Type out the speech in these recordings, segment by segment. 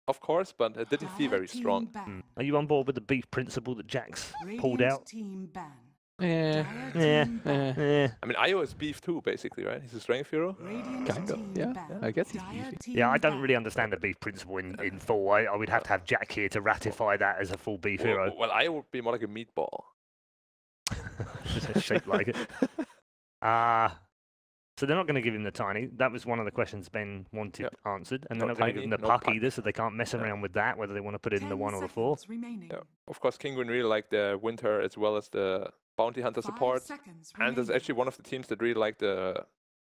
of course, but it didn't feel very strong. Are you on board with the beef principle that Jack's pulled out? Yeah. I mean, Io is beef too, basically, right? He's a strength hero. Kind of. Yeah. I guess he's beefy. Yeah, I don't really understand the beef principle in full. I would have to have Jack here to ratify that as a full beef hero. Well, Io would be more like a meatball. Shaped like it. So they're not going to give him the tiny. That was one of the questions Ben wanted answered. And they're not going to give him the puck either, so they can't mess around with that, whether they want to put it in the 1 or the 4. Yeah. Of course, Kinguin really like the Winter as well as the Bounty Hunter support. And there's actually one of the teams that really like the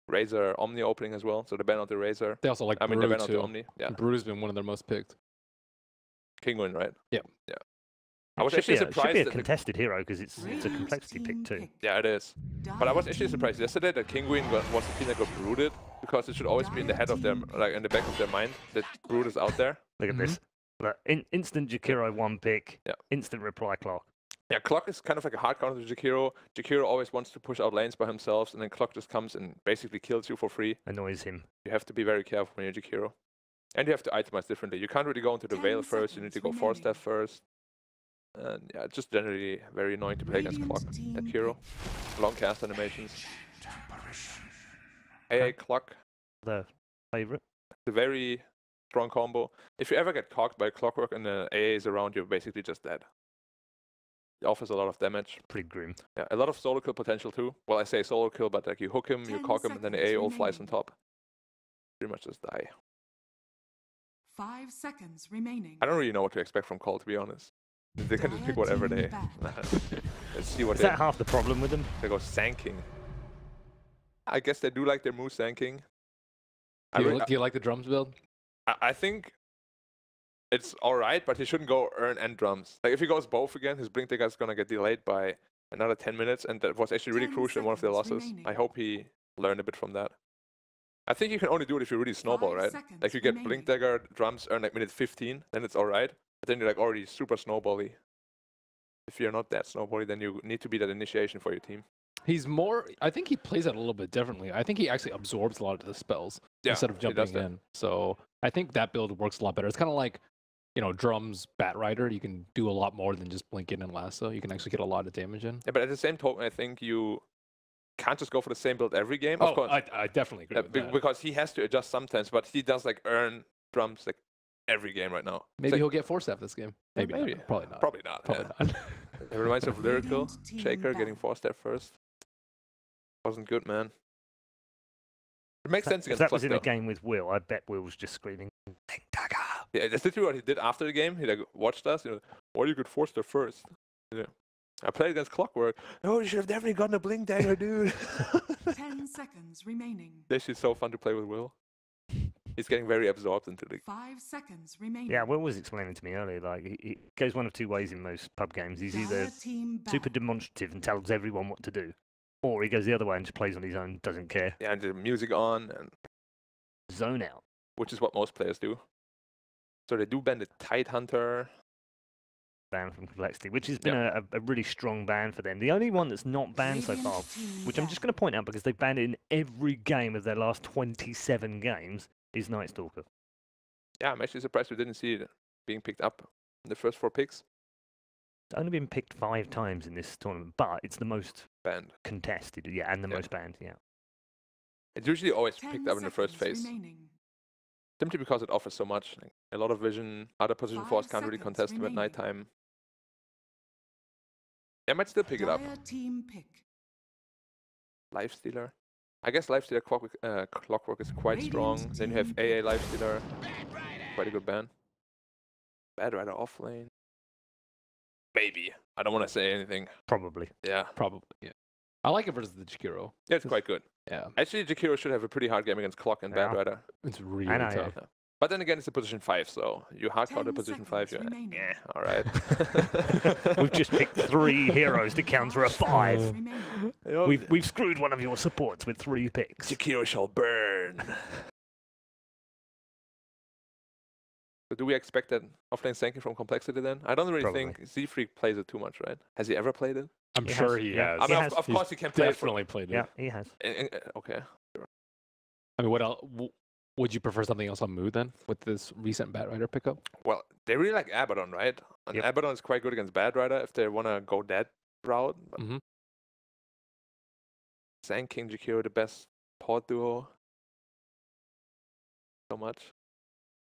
Razor Omni opening as well. So they ban out the Razor. They also like they Brood ban out too. the Omni. Yeah. Brood has been one of their most picked. Kinguin, right? Yeah. Yeah. I was actually surprised. It should be a contested hero because it's a complexity pick too. Yeah, it is. But I was actually surprised yesterday that Kinguin was the team that got brooded, because it should always be in the head of them, like in the back of their mind, that Brood is out there. Look at this. Look, instant Jakiro 1 pick. Instant reply clock. Yeah, Clock is kind of like a hard counter to Jakiro. Jakiro always wants to push out lanes by himself, and then Clock just comes and basically kills you for free. Annoys him. You have to be very careful when you're Jakiro. And you have to itemize differently. You can't really go into the Veil first, you need to go 4-step first. And yeah, it's just generally very annoying to play against Clock and Hero. Long cast animations. AA Clock. The favorite. It's a very strong combo. If you ever get cocked by Clockwork and the AA is around, you're basically just dead. It offers a lot of damage. Pretty grim. Yeah, a lot of solo kill potential too. Well, I say solo kill, but like you hook him, you cock him, and then the AA all flies on top. Pretty much just die. 5 seconds remaining. I don't really know what to expect from coL, to be honest. They can just pick whatever they... Let's see what Is that half the problem with them? They go sanking. I guess they do like their move sanking. Do you like the drums build? I think it's alright, but he shouldn't go earn and drums. Like if he goes both again, his blink dagger is gonna get delayed by another 10 minutes, and that was actually really crucial in one of their losses. I hope he learned a bit from that. I think you can only do it if you really snowball, right? Like you get blink dagger, drums, earn like minute 15, then it's alright. But then you're like already super snowbally. If you're not that snowbally, then you need to be that initiation for your team. He's more... I think he plays that a little bit differently. I think he actually absorbs a lot of the spells instead of jumping in. So I think that build works a lot better. It's kind of like, you know, drums, Bat Rider. You can do a lot more than just blink in and lasso. You can actually get a lot of damage in. Yeah, but at the same token, I think you can't just go for the same build every game. Oh, of course, I definitely agree with that. Because he has to adjust sometimes, but he does like earn drums like every game right now. Maybe he'll get 4-step this game. Maybe. Not. Probably not. Probably not. Probably not. It reminds me of Lyrical. Shaker getting 4-step first. Wasn't good, man. It makes sense against If that was Cluck, in a game with Will, I bet Will was just screaming, "Blink dagger!" Yeah, that's literally what he did after the game. He like watched us, you know, why you could 4-step first? Yeah. I played against Clockwork. Oh, you should have definitely gotten a blink dagger, dude. 10 seconds remaining. This is so fun to play with Will. He's getting very absorbed into the... 5 seconds remaining. Yeah, Will was explaining to me earlier, like, he goes one of two ways in most pub games. He's either super demonstrative and tells everyone what to do, or he goes the other way and just plays on his own, doesn't care. Yeah, and the music on, and zone out. Which is what most players do. So they do ban the Tide Hunter. Ban from complexity, which has been a really strong ban for them. The only one that's not banned so far, which I'm just going to point out because they've banned it in every game of their last 27 games, is Night Stalker. Yeah, I'm actually surprised we didn't see it being picked up in the first 4 picks. It's only been picked 5 times in this tournament, but it's the most banned, contested, and the most banned, It's usually always picked up in the first phase. Simply because it offers so much. Like, a lot of vision, other position 4s can't really contest them at nighttime. I might still pick it up. Lifestealer. I guess Lifestealer Clockwork is quite strong. Then you have AA Lifestealer. Quite a good ban. Bad Rider offlane. Maybe. I don't want to say anything. Probably. Yeah. Probably, yeah. I like it versus the Jakiro. Yeah, it's quite good. Yeah. Actually, Jakiro should have a pretty hard game against Clock and Bad Rider. It's really tough. Yeah. But then again, it's a position 5, so you hard counter position 5, you're yeah, alright. We've just picked 3 heroes to counter a 5. We've screwed one of your supports with 3 picks. Jakiro shall burn. So do we expect that offlane sanking from complexity then? I don't really think Z-Freak plays it too much, right? Has he ever played it? I'm sure he has. I mean, of course he can play definitely played it. Yeah, he has. Okay. I mean, what else? Would you prefer something else on Mood then with this recent Bat Rider pickup? Well, they really like Abaddon, right? And Abaddon is quite good against Bat Rider if they want to go that route. Sand King Jakiro, the best port duo. So much.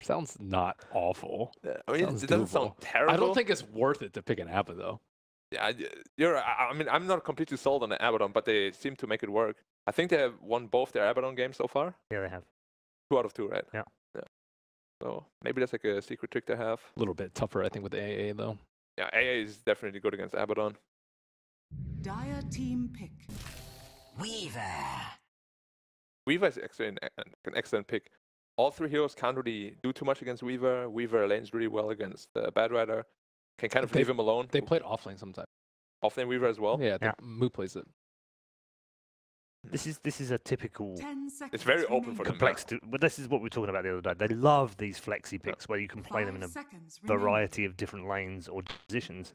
Sounds not awful. Yeah, I mean, it doesn't sound terrible. I don't think it's worth it to pick an Abba though. Yeah, I mean, I'm not completely sold on the Abaddon, but they seem to make it work. I think they have won both their Abaddon games so far. Yeah, they have. 2 out of 2, right? Yeah. So maybe that's like a secret trick they have. A little bit tougher, I think, with AA though. Yeah, AA is definitely good against Abaddon. Dire team pick. Weaver is actually an excellent pick. All 3 heroes can't really do too much against Weaver. Weaver lanes really well against Bat Rider. Can kind of leave him alone. They played offlane sometimes. Offlane Weaver as well? Yeah, Moo plays it. This is a typical. It's very open for complex. But this is what we were talking about the other day. They love these flexi picks where you can play them in a variety of different lanes or positions,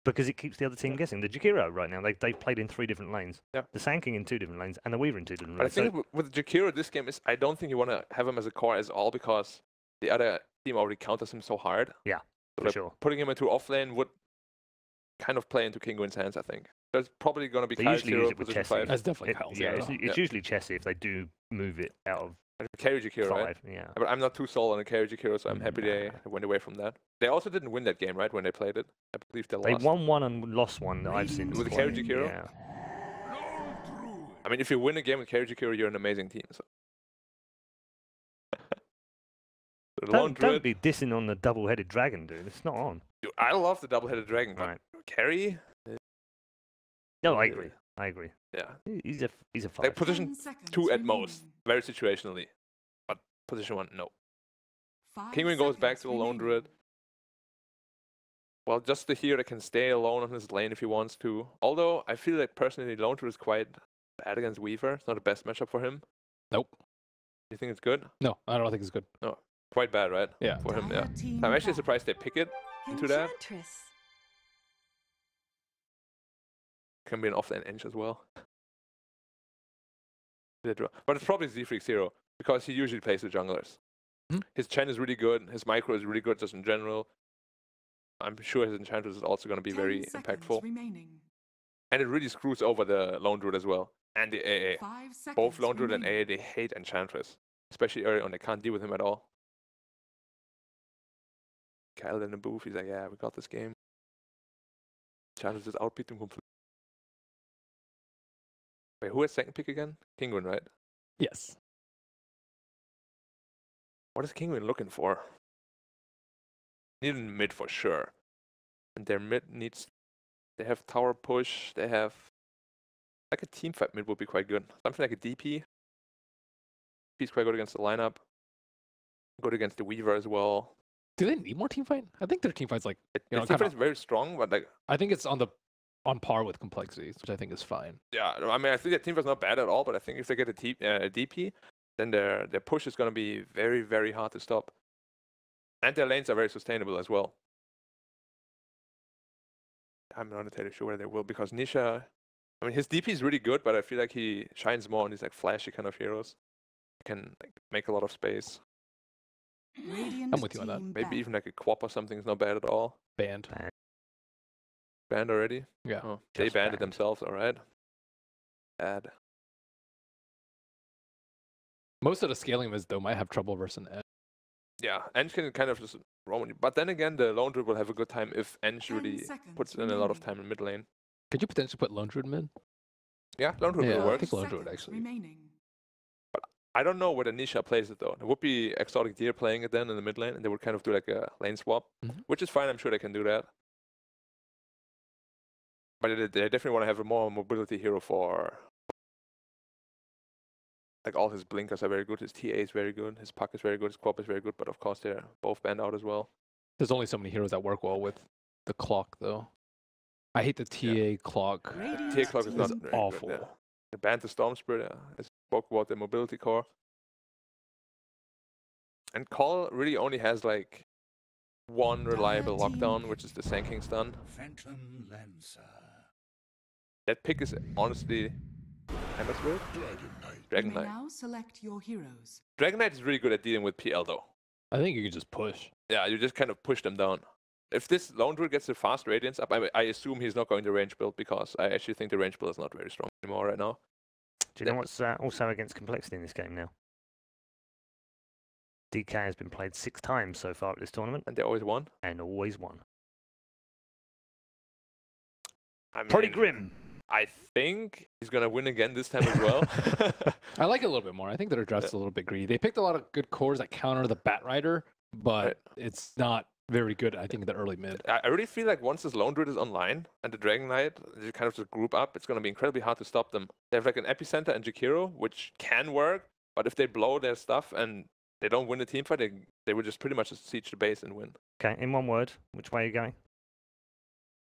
because it keeps the other team guessing. The Jakiro right now, they've played in 3 different lanes. Yeah. The Sand King in 2 different lanes, and the Weaver in 2 different but lanes. I think with Jakiro, this game is. I don't think you want to have him as a core as all, because the other team already counters him so hard. Yeah, so for sure. Putting him into offlane would kind of play into Kinguin's hands, I think. There's probably going to be they Kyle usually Zero, use it with position Chessie. 5. That's definitely Kyle Yeah, Zero. it's usually Chessie if they do move it out of carry Jakiro, 5. right? Yeah. But I'm not too sold on the carry Jakiro, so I'm happy they went away from that. They also didn't win that game, right, when they played it? I believe they lost. They won 1 and lost 1 that I've seen. With the carry Jakiro? Yeah. I mean, if you win a game with carry Jakiro, you're an amazing team. So. Don't be dissing on the double-headed dragon, dude. It's not on. Dude, I love the double-headed dragon, but carry? No, I agree. I agree. Yeah. He's a 5. Like position 2 at most, very situationally. But position 1, no. Kinguin goes back to the lone druid. Well, just the hero that can stay alone on his lane if he wants to. Although, I feel like personally, lone druid is quite bad against Weaver. It's not the best matchup for him. Nope. You think it's good? No, I don't think it's good. No. Quite bad, right? Yeah. For him, yeah. I'm actually surprised they pick it into that. Can be an offlane Ench as well. But it's probably Z-Freak Zero, because he usually plays the junglers. His Chen is really good, his micro is really good just in general. I'm sure his Enchantress is also going to be very impactful. And it really screws over the Lone Druid as well, and the AA. Both Lone Druid and AA, they hate Enchantress. Especially early on, they can't deal with him at all. Kyle in the booth, he's like, yeah, we got this game. Enchantress just outbeat him completely. Wait, who has second pick again? Kinguin, right? Yes. What is Kinguin looking for? Need a mid for sure. And their mid needs... They have tower push, they have... Like a team fight mid would be quite good. Something like a DP. He's quite good against the lineup. Good against the Weaver as well. Do they need more team fight? I think their team fight's like... Their team fight is very strong, but like... I think it's on par with complexities, which I think is fine. Yeah, I mean, I think their team fight's not bad at all, but I think if they get a DP, then their push is going to be very, very hard to stop. And their lanes are very sustainable as well. I'm not entirely sure where they will, because Nisha... I mean, his DP is really good, but I feel like he shines more on these like flashy kind of heroes. He can like make a lot of space. I'm with you on that. Maybe even like a Quap or something is not bad at all. Banned. Banned already? Yeah. Oh, they banned it themselves, alright. Bad. Most of the scaling of his though might have trouble versus an Ench. Yeah, Ench can kind of just roam. But then again, the Lone Druid will have a good time if Ench really puts in a lot of time in mid lane. Could you potentially put Lone Druid mid? Yeah, Lone Druid will work. I think Lone Druid actually. But I don't know whether Nisha plays it though. It would be Exotic Deer playing it then in the mid lane, and they would kind of do like a lane swap, which is fine. I'm sure they can do that. But they definitely want to have a more mobility hero for... Like all his blinkers are very good, his TA is very good, his puck is very good, his Quap is very good, but of course they're both banned out as well. There's only so many heroes that work well with the clock though. I hate the TA clock. TA clock is not awful. Good, yeah. They banned the Storm Spirit, I spoke about the mobility core. And coL really only has like one reliable lockdown, which is the Sand King stun. That pick is honestly kind of weird. Dragon You may Knight. now select your heroes. Dragon Knight is really good at dealing with PL though. I think you can just push. Yeah, you just kind of push them down. If this Lone Druid gets the fast Radiance up, I assume he's not going to range build because I actually think the range build is not very strong anymore right now. Do you know what's also against complexity in this game now? DK has been played 6 times so far at this tournament. And they always won? And always won. I mean, Pretty grim. I think he's going to win again this time as well. I like it a little bit more. I think their draft's a little bit greedy. They picked a lot of good cores that counter the Bat Rider, but it's not very good, I think, in the early mid. I really feel like once this Lone Druid is online and the Dragon Knight, they kind of just group up, it's going to be incredibly hard to stop them. They have like an Epicenter and Jakiro, which can work, but if they blow their stuff and they don't win the team fight, they would just pretty much just siege the base and win. Okay, in one word, which way are you going?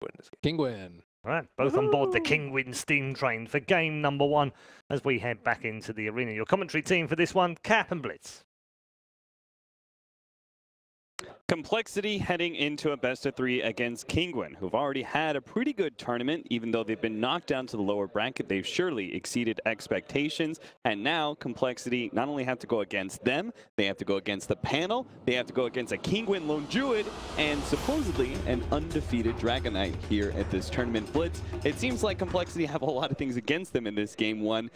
Win this game. Kinguin. All right, both on board the Kinguin steam train for game number 1 as we head back into the arena. Your commentary team for this one, Cap and Blitz. Complexity heading into a best-of-3 against Kinguin, who've already had a pretty good tournament. Even though they've been knocked down to the lower bracket, they've surely exceeded expectations. And now Complexity not only have to go against them, they have to go against the panel, they have to go against a Kinguin Lone Druid, and supposedly an undefeated Dragon Knight here at this tournament Blitz. It seems like Complexity have a lot of things against them in this game 1.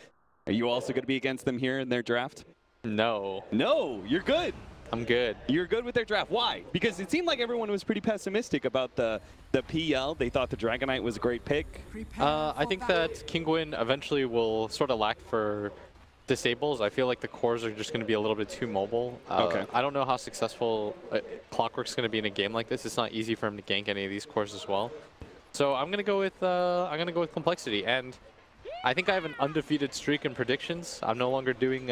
Are you also going to be against them here in their draft? No. No, you're good. I'm good. You're good with their draft. Why? Because it seemed like everyone was pretty pessimistic about the PL. They thought the Dragon Knight was a great pick. I think that Kinguin eventually will sort of lack for disables. I feel like the cores are just going to be a little bit too mobile. Okay. I don't know how successful Clockwork's going to be in a game like this. It's not easy for him to gank any of these cores as well. So I'm going to go with Complexity, and I think I have an undefeated streak in predictions. I'm no longer doing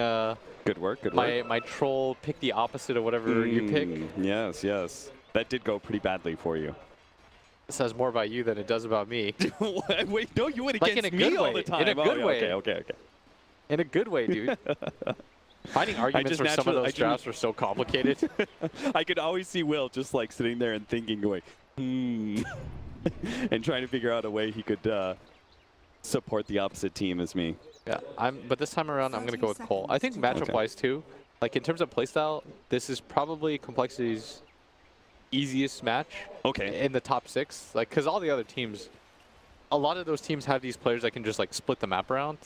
good work. Good work. My troll pick the opposite of whatever you pick. Yes, yes. That did go pretty badly for you. It says more about you than it does about me. Wait, no, you went Like against in a good me all way. the time. In a good way. Okay. In a good way, dude. Finding arguments for some of those drafts are so complicated. I could always see Will just like sitting there and thinking, going, and trying to figure out a way he could support the opposite team as me. Yeah, but this time around, I'm going to go with coL. I think matchup-wise, too, like in terms of playstyle, this is probably Complexity's easiest match in the top 6. Like, because all the other teams, a lot of those teams have these players that can just like split the map around.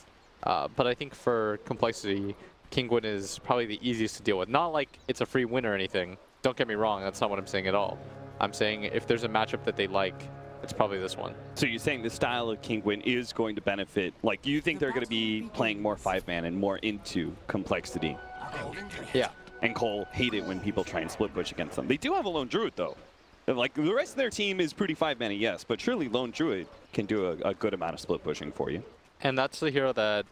But I think for Complexity, Kinguin is probably the easiest to deal with. Not like it's a free win or anything. Don't get me wrong, that's not what I'm saying at all. I'm saying if there's a matchup that they like, it's probably this one. So you're saying the style of Kinguin is going to benefit, like you think they're going to be playing more 5-man and more into Complexity? Yeah. And coL hate it when people try and split push against them. They do have a Lone Druid though. Like the rest of their team is pretty 5-man, yes, but surely Lone Druid can do a good amount of split pushing for you. And that's the hero that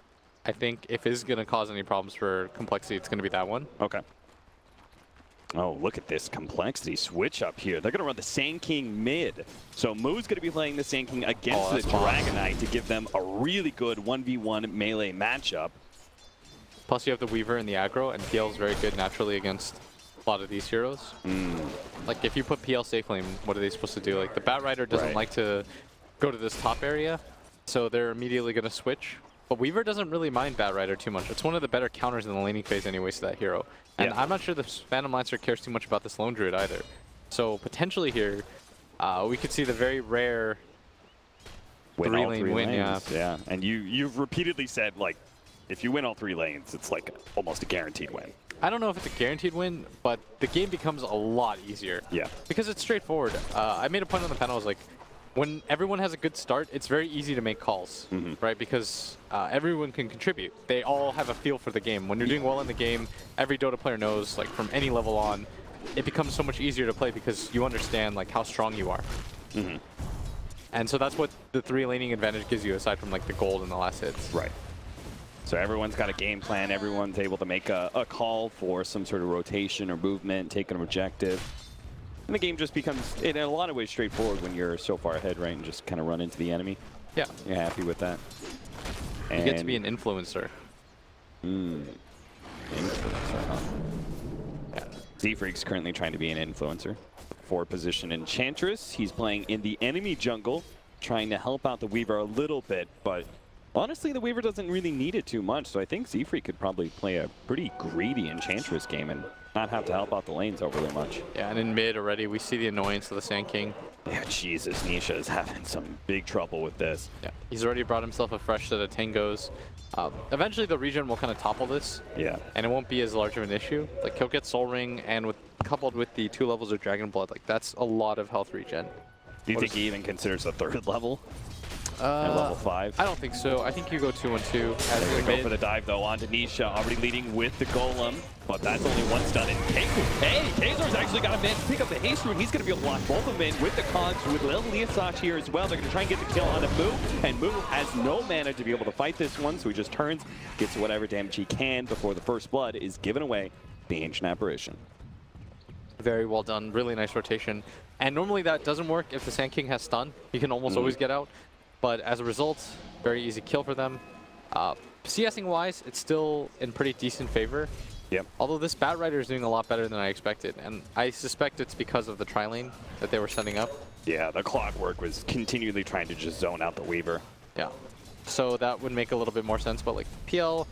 I think if is going to cause any problems for Complexity, it's going to be that one. Okay. Oh, look at this Complexity switch up here. They're going to run the Sand King mid. So Moo's going to be playing the Sand King against the Dragon Knight to give them a really good 1v1 melee matchup. Plus you have the Weaver and the aggro, and PL is very good naturally against a lot of these heroes. Like if you put PL safe lane, what are they supposed to do? Like the Bat Rider doesn't like to go to this top area, so they're immediately going to switch. But Weaver doesn't really mind Bat Rider too much. It's one of the better counters in the laning phase anyways to that hero. And I'm not sure the Phantom Lancer cares too much about this Lone Druid either. So potentially here, we could see the very rare three-lane win. Yeah, and you've repeatedly said, like, if you win all 3 lanes, it's like almost a guaranteed win. I don't know if it's a guaranteed win, but the game becomes a lot easier. Yeah. Because it's straightforward. I made a point on the panel, I was like, when everyone has a good start, it's very easy to make calls, right? Because everyone can contribute. They all have a feel for the game. When you're doing well in the game, every Dota player knows, like from any level on, it becomes so much easier to play because you understand like how strong you are. And so that's what the 3 laning advantage gives you, aside from like the gold and the last hits. Right. So everyone's got a game plan. Everyone's able to make a call for some sort of rotation or movement, take an objective. And the game just becomes, in a lot of ways, straightforward when you're so far ahead, right? And just kind of run into the enemy. Yeah. You're happy with that. And you get to be an influencer. Influencer, huh? Yeah. Z-Freak's currently trying to be an influencer. 4-position Enchantress. He's playing in the enemy jungle, trying to help out the Weaver a little bit, but Honestly, the Weaver doesn't really need it too much, so I think Z3 could probably play a pretty greedy Enchantress game and not have to help out the lanes overly much. Yeah, and in mid already, we see the annoyance of the Sand King. Yeah, Jesus, Nisha is having some big trouble with this. Yeah, he's already brought himself a fresh set of tangos. Eventually, the regen will kind of topple this. Yeah. And it won't be as large of an issue. Like, he'll get Soul Ring, and coupled with the 2 levels of Dragon Blood, like, that's a lot of health regen. Do you think he even considers the 3rd level? At level 5? I don't think so. I think you go 2-1-2. As they go for the dive, though, onto Nisha, already leading with the Golem. But that's only one stun. And hey, Kazor's actually got a man to pick up the haste rune. He's going to be able to lock both of them in with the cogs, with Lil Liasach here as well. They're going to try and get the kill onto Moo. And Moo has no mana to be able to fight this one, so he just turns, gets whatever damage he can before the first blood is given away. The Ancient Apparition. Very well done. Really nice rotation. And normally that doesn't work if the Sand King has stun. He can almost always get out. But as a result, very easy kill for them. CSing wise, it's still in pretty decent favor. Yep. Although this Bat Rider is doing a lot better than I expected. And I suspect it's because of the tri-lane that they were setting up. Yeah, the Clockwork was continually trying to just zone out the Weaver. Yeah. So that would make a little bit more sense. But like PL,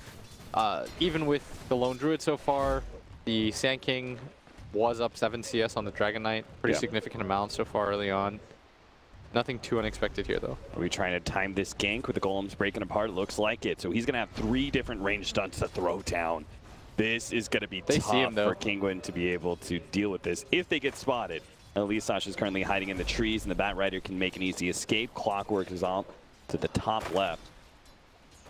even with the Lone Druid so far, the Sand King was up 7 CS on the Dragon Knight. Pretty significant amount so far early on. Nothing too unexpected here, though. Are we trying to time this gank with the Golems breaking apart? It looks like it. So he's going to have 3 different range stunts to throw down. This is going to be tough for Kinguin to be able to deal with this if they get spotted. Liasach is currently hiding in the trees, and the Bat Rider can make an easy escape. Clockwork is on to the top left.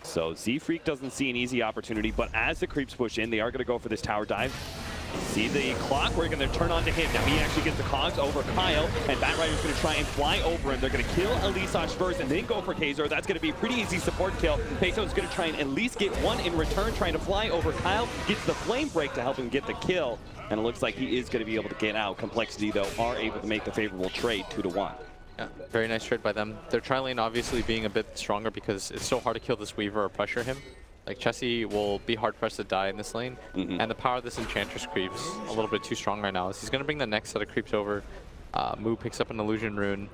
So Z-Freak doesn't see an easy opportunity, but as the creeps push in, they are going to go for this tower dive. See the Clockwork, and they're turned on to him. Now he actually gets the cogs over Kyle, and Bat Rider's going to try and fly over him. They're going to kill Liasach first, and then go for Kazor. That's going to be a pretty easy support kill. Peso's going to try and at least get one in return, trying to fly over Kyle. Gets the flame break to help him get the kill, and it looks like he is going to be able to get out. Complexity, though, are able to make the favorable trade 2-1. Yeah, very nice trade by them. Their tri-lane obviously being a bit stronger because it's so hard to kill this Weaver or pressure him. Like, Chessie will be hard-pressed to die in this lane, and the power of this Enchantress creeps a little bit too strong right now. He's going to bring the next set of creeps over. Moo picks up an Illusion Rune,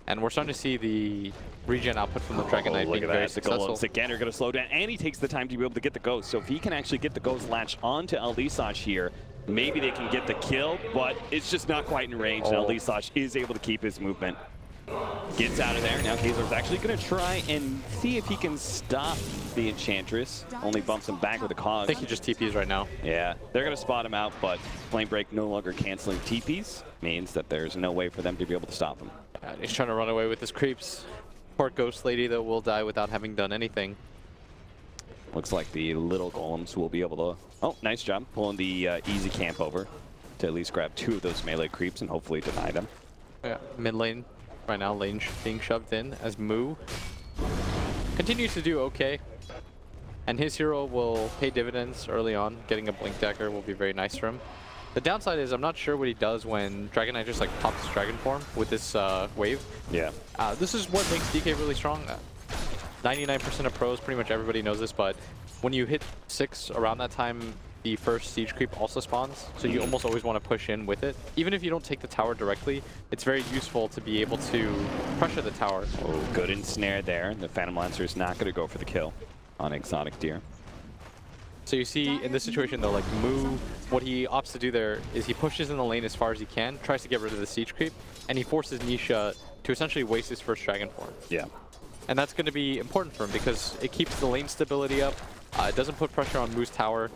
and we're starting to see the regen output from the Dragon Knight being very successful. The Golems again are going to slow down, and he takes the time to be able to get the Ghost. So if he can actually get the Ghost latch onto Liasach here, maybe they can get the kill, but it's just not quite in range. Now Liasach is able to keep his movement. Gets out of there. Now Kazor's actually going to try and see if he can stop the Enchantress. Only bumps him back with the cogs. I think he just TPs right now. Yeah, they're going to spot him out, but Flame Break no longer canceling TPs means that there's no way for them to be able to stop him. He's trying to run away with his creeps. Poor Ghost Lady, though, will die without having done anything. Looks like the little Golems will be able to... Oh, nice job pulling the easy camp over to at least grab 2 of those melee creeps and hopefully deny them. Yeah, mid lane. Right now, lane being shoved in as Moo continues to do okay. And his hero will pay dividends early on. Getting a Blink Dagger will be very nice for him. The downside is I'm not sure what he does when Dragon Knight just like pops his Dragon form with this wave. Yeah. This is what makes DK really strong. 99% of pros, pretty much everybody knows this, but when you hit 6 around that time, the first siege creep also spawns, so you almost always want to push in with it. Even if you don't take the tower directly, it's very useful to be able to pressure the tower. Oh, good ensnare there. The Phantom Lancer is not going to go for the kill on Exotic Deer. So you see in this situation though, like Moo, what he opts to do there is he pushes in the lane as far as he can, tries to get rid of the siege creep, and he forces Nisha to essentially waste his first Dragon form. Yeah. And that's going to be important for him because it keeps the lane stability up, it doesn't put pressure on Moo's tower.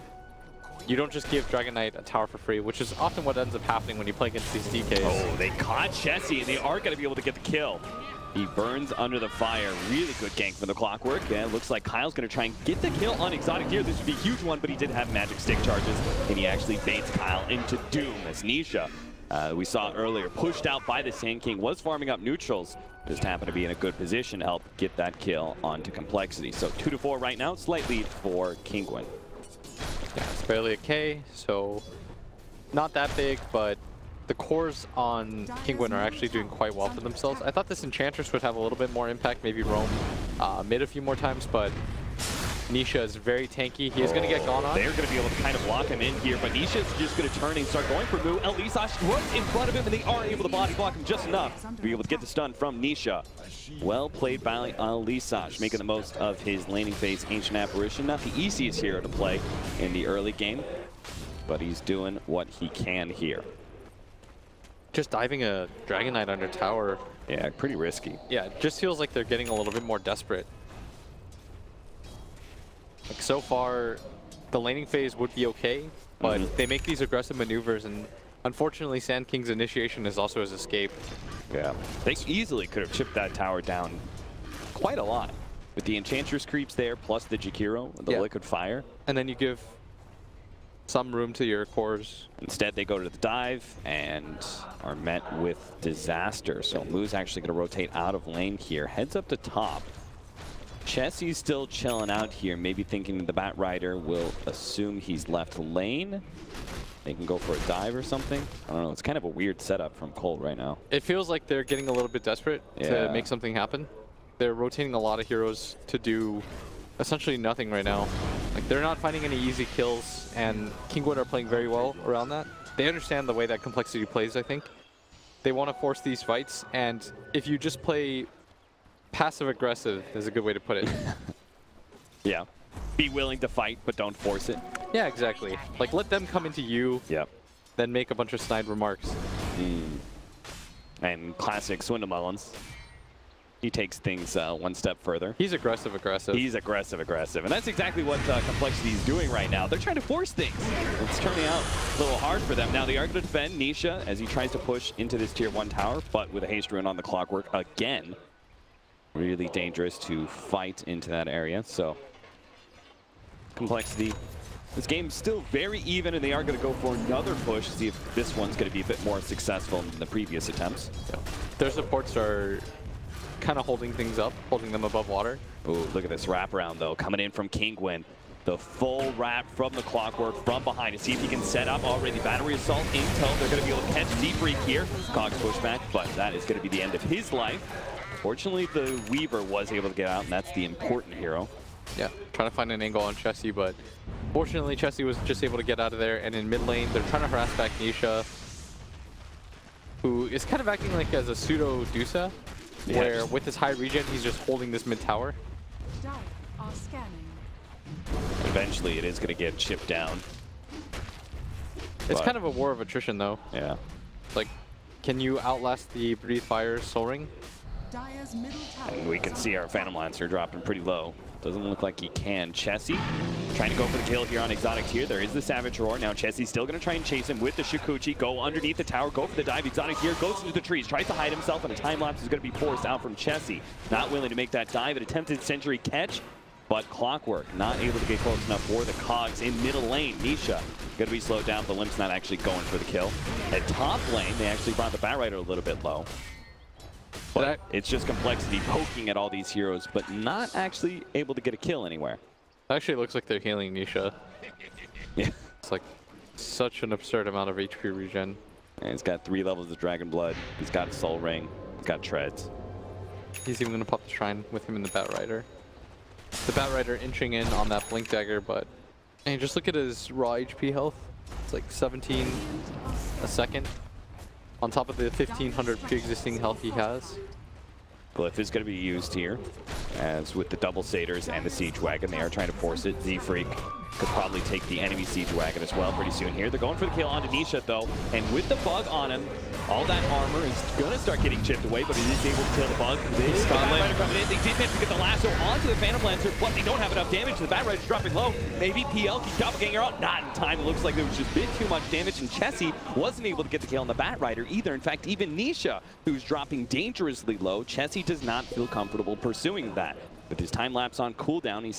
You don't just give Dragon Knight a tower for free, which is often what ends up happening when you play against these DKs. Oh, they caught Chessie, and they are going to be able to get the kill. He burns under the fire. Really good gank from the Clockwork. Yeah, it looks like Kyle's going to try and get the kill on Exotic Deer. This would be a huge one, but he did have magic stick charges, and he actually baits Kyle into doom as Nisha, we saw earlier, pushed out by the Sand King, was farming up neutrals. Just happened to be in a good position to help get that kill onto Complexity. So 2-4 right now, slight lead for Kinguin. Yeah, it's barely a K, so not that big, but the cores on Kinguin are actually doing quite well for themselves. I thought this Enchantress would have a little bit more impact, maybe roam mid a few more times, but Nisha is very tanky. He is going to get gone on. They're going to be able to kind of lock him in here, but Nisha's just going to turn and start going for Mu. Elisash runs in front of him, and they are able to body block him just enough to be able to get the stun from Nisha. Well played by Elisash, making the most of his laning phase Ancient Apparition. Not the easiest hero to play in the early game, but he's doing what he can here. Just diving a Dragon Knight under tower. Yeah, pretty risky. Yeah, it just feels like they're getting a little bit more desperate. Like so far, the laning phase would be okay, but they make these aggressive maneuvers, and unfortunately, Sand King's initiation is also his escape. Yeah, they easily could have chipped that tower down quite a lot. With the Enchantress creeps there, plus the Jakiro, the Liquid Fire. And then you give some room to your cores. Instead, they go to the dive and are met with disaster. So Mu's actually going to rotate out of lane here, heads up to top. Chessie's still chilling out here, maybe thinking the Batrider will assume he's left lane. They can go for a dive or something. I don't know. It's kind of a weird setup from coL right now. It feels like they're getting a little bit desperate to make something happen. They're rotating a lot of heroes to do essentially nothing right now. Like, they're not finding any easy kills, and Kinguin are playing very well around that. They understand the way that Complexity plays, I think. They want to force these fights, and if you just play passive-aggressive is a good way to put it. Yeah. Be willing to fight, but don't force it. Yeah, exactly. Like, let them come into you, then make a bunch of snide remarks. And classic Swindelmullins. He takes things one step further. He's aggressive-aggressive. He's aggressive-aggressive. And that's exactly what Complexity is doing right now. They're trying to force things. It's turning out a little hard for them. Now they are going to defend Nisha as he tries to push into this tier 1 tower, but with a haste rune on the clockwork again. Really dangerous to fight into that area. So Complexity, this game's still very even, and they are going to go for another push to see if this one's going to be a bit more successful than the previous attempts. Their supports are kind of holding things up, holding them above water. Ooh, look at this wraparound, though, coming in from Kinguin. The full wrap from the clockwork from behind to see if he can set up already. Battery assault, intel, they're going to be able to catch Z-Freak here. Cog's pushback, but that is going to be the end of his life. Fortunately, the Weaver was able to get out, and that's the important hero. Yeah, trying to find an angle on Chessie, but fortunately, Chessie was just able to get out of there. And in mid lane, they're trying to harass back Nisha, who is kind of acting like as a pseudo Dusa, where with his high regen, he's just holding this mid tower. Eventually, it is going to get chipped down. It's kind of a war of attrition, though. Yeah. Like, can you outlast the Breathe Fire Soul Ring? And we can see our Phantom Lancer dropping pretty low. Doesn't look like he can. Chessie trying to go for the kill here on Exotic Tier. There is the Savage Roar. Now Chessie's still going to try and chase him with the Shikuchi. Go underneath the tower, go for the dive. Exotic Tier goes into the trees, tries to hide himself, and a time lapse is going to be forced out from Chessie. Not willing to make that dive. An attempted Century catch, but Clockwork not able to get close enough for the Cogs in middle lane. Nisha going to be slowed down, but Limp's not actually going for the kill. At top lane, they actually brought the Batrider a little bit low. But it's just Complexity poking at all these heroes, but not actually able to get a kill anywhere. It actually looks like they're healing Nisha. Yeah. It's like such an absurd amount of HP regen. And he's got 3 levels of Dragon Blood. He's got a Soul Ring. He's got Treads. He's even going to pop the Shrine with him in the Batrider. The Batrider inching in on that Blink Dagger, but and just look at his raw HP health. It's like 17 a second. On top of the 1,500 pre-existing health he has. Glyph is going to be used here, as with the double Satyrs and the Siege Wagon, they are trying to force it. Z-Freak could probably take the enemy Siege Wagon as well pretty soon here. They're going for the kill onto Nisha, though, and with the bug on him, all that armor is going to start getting chipped away, but he is able to kill the bug. This Batrider coming in. They did manage to get the lasso onto the Phantom Lancer, but they don't have enough damage. The Batrider's dropping low. Maybe PL keeps doppelganger out. Not in time. It looks like there was just a bit too much damage, and Chessie wasn't able to get the kill on the Batrider either. In fact, even Nisha, who's dropping dangerously low, Chessie does not feel comfortable pursuing that. With his time lapse on cooldown, he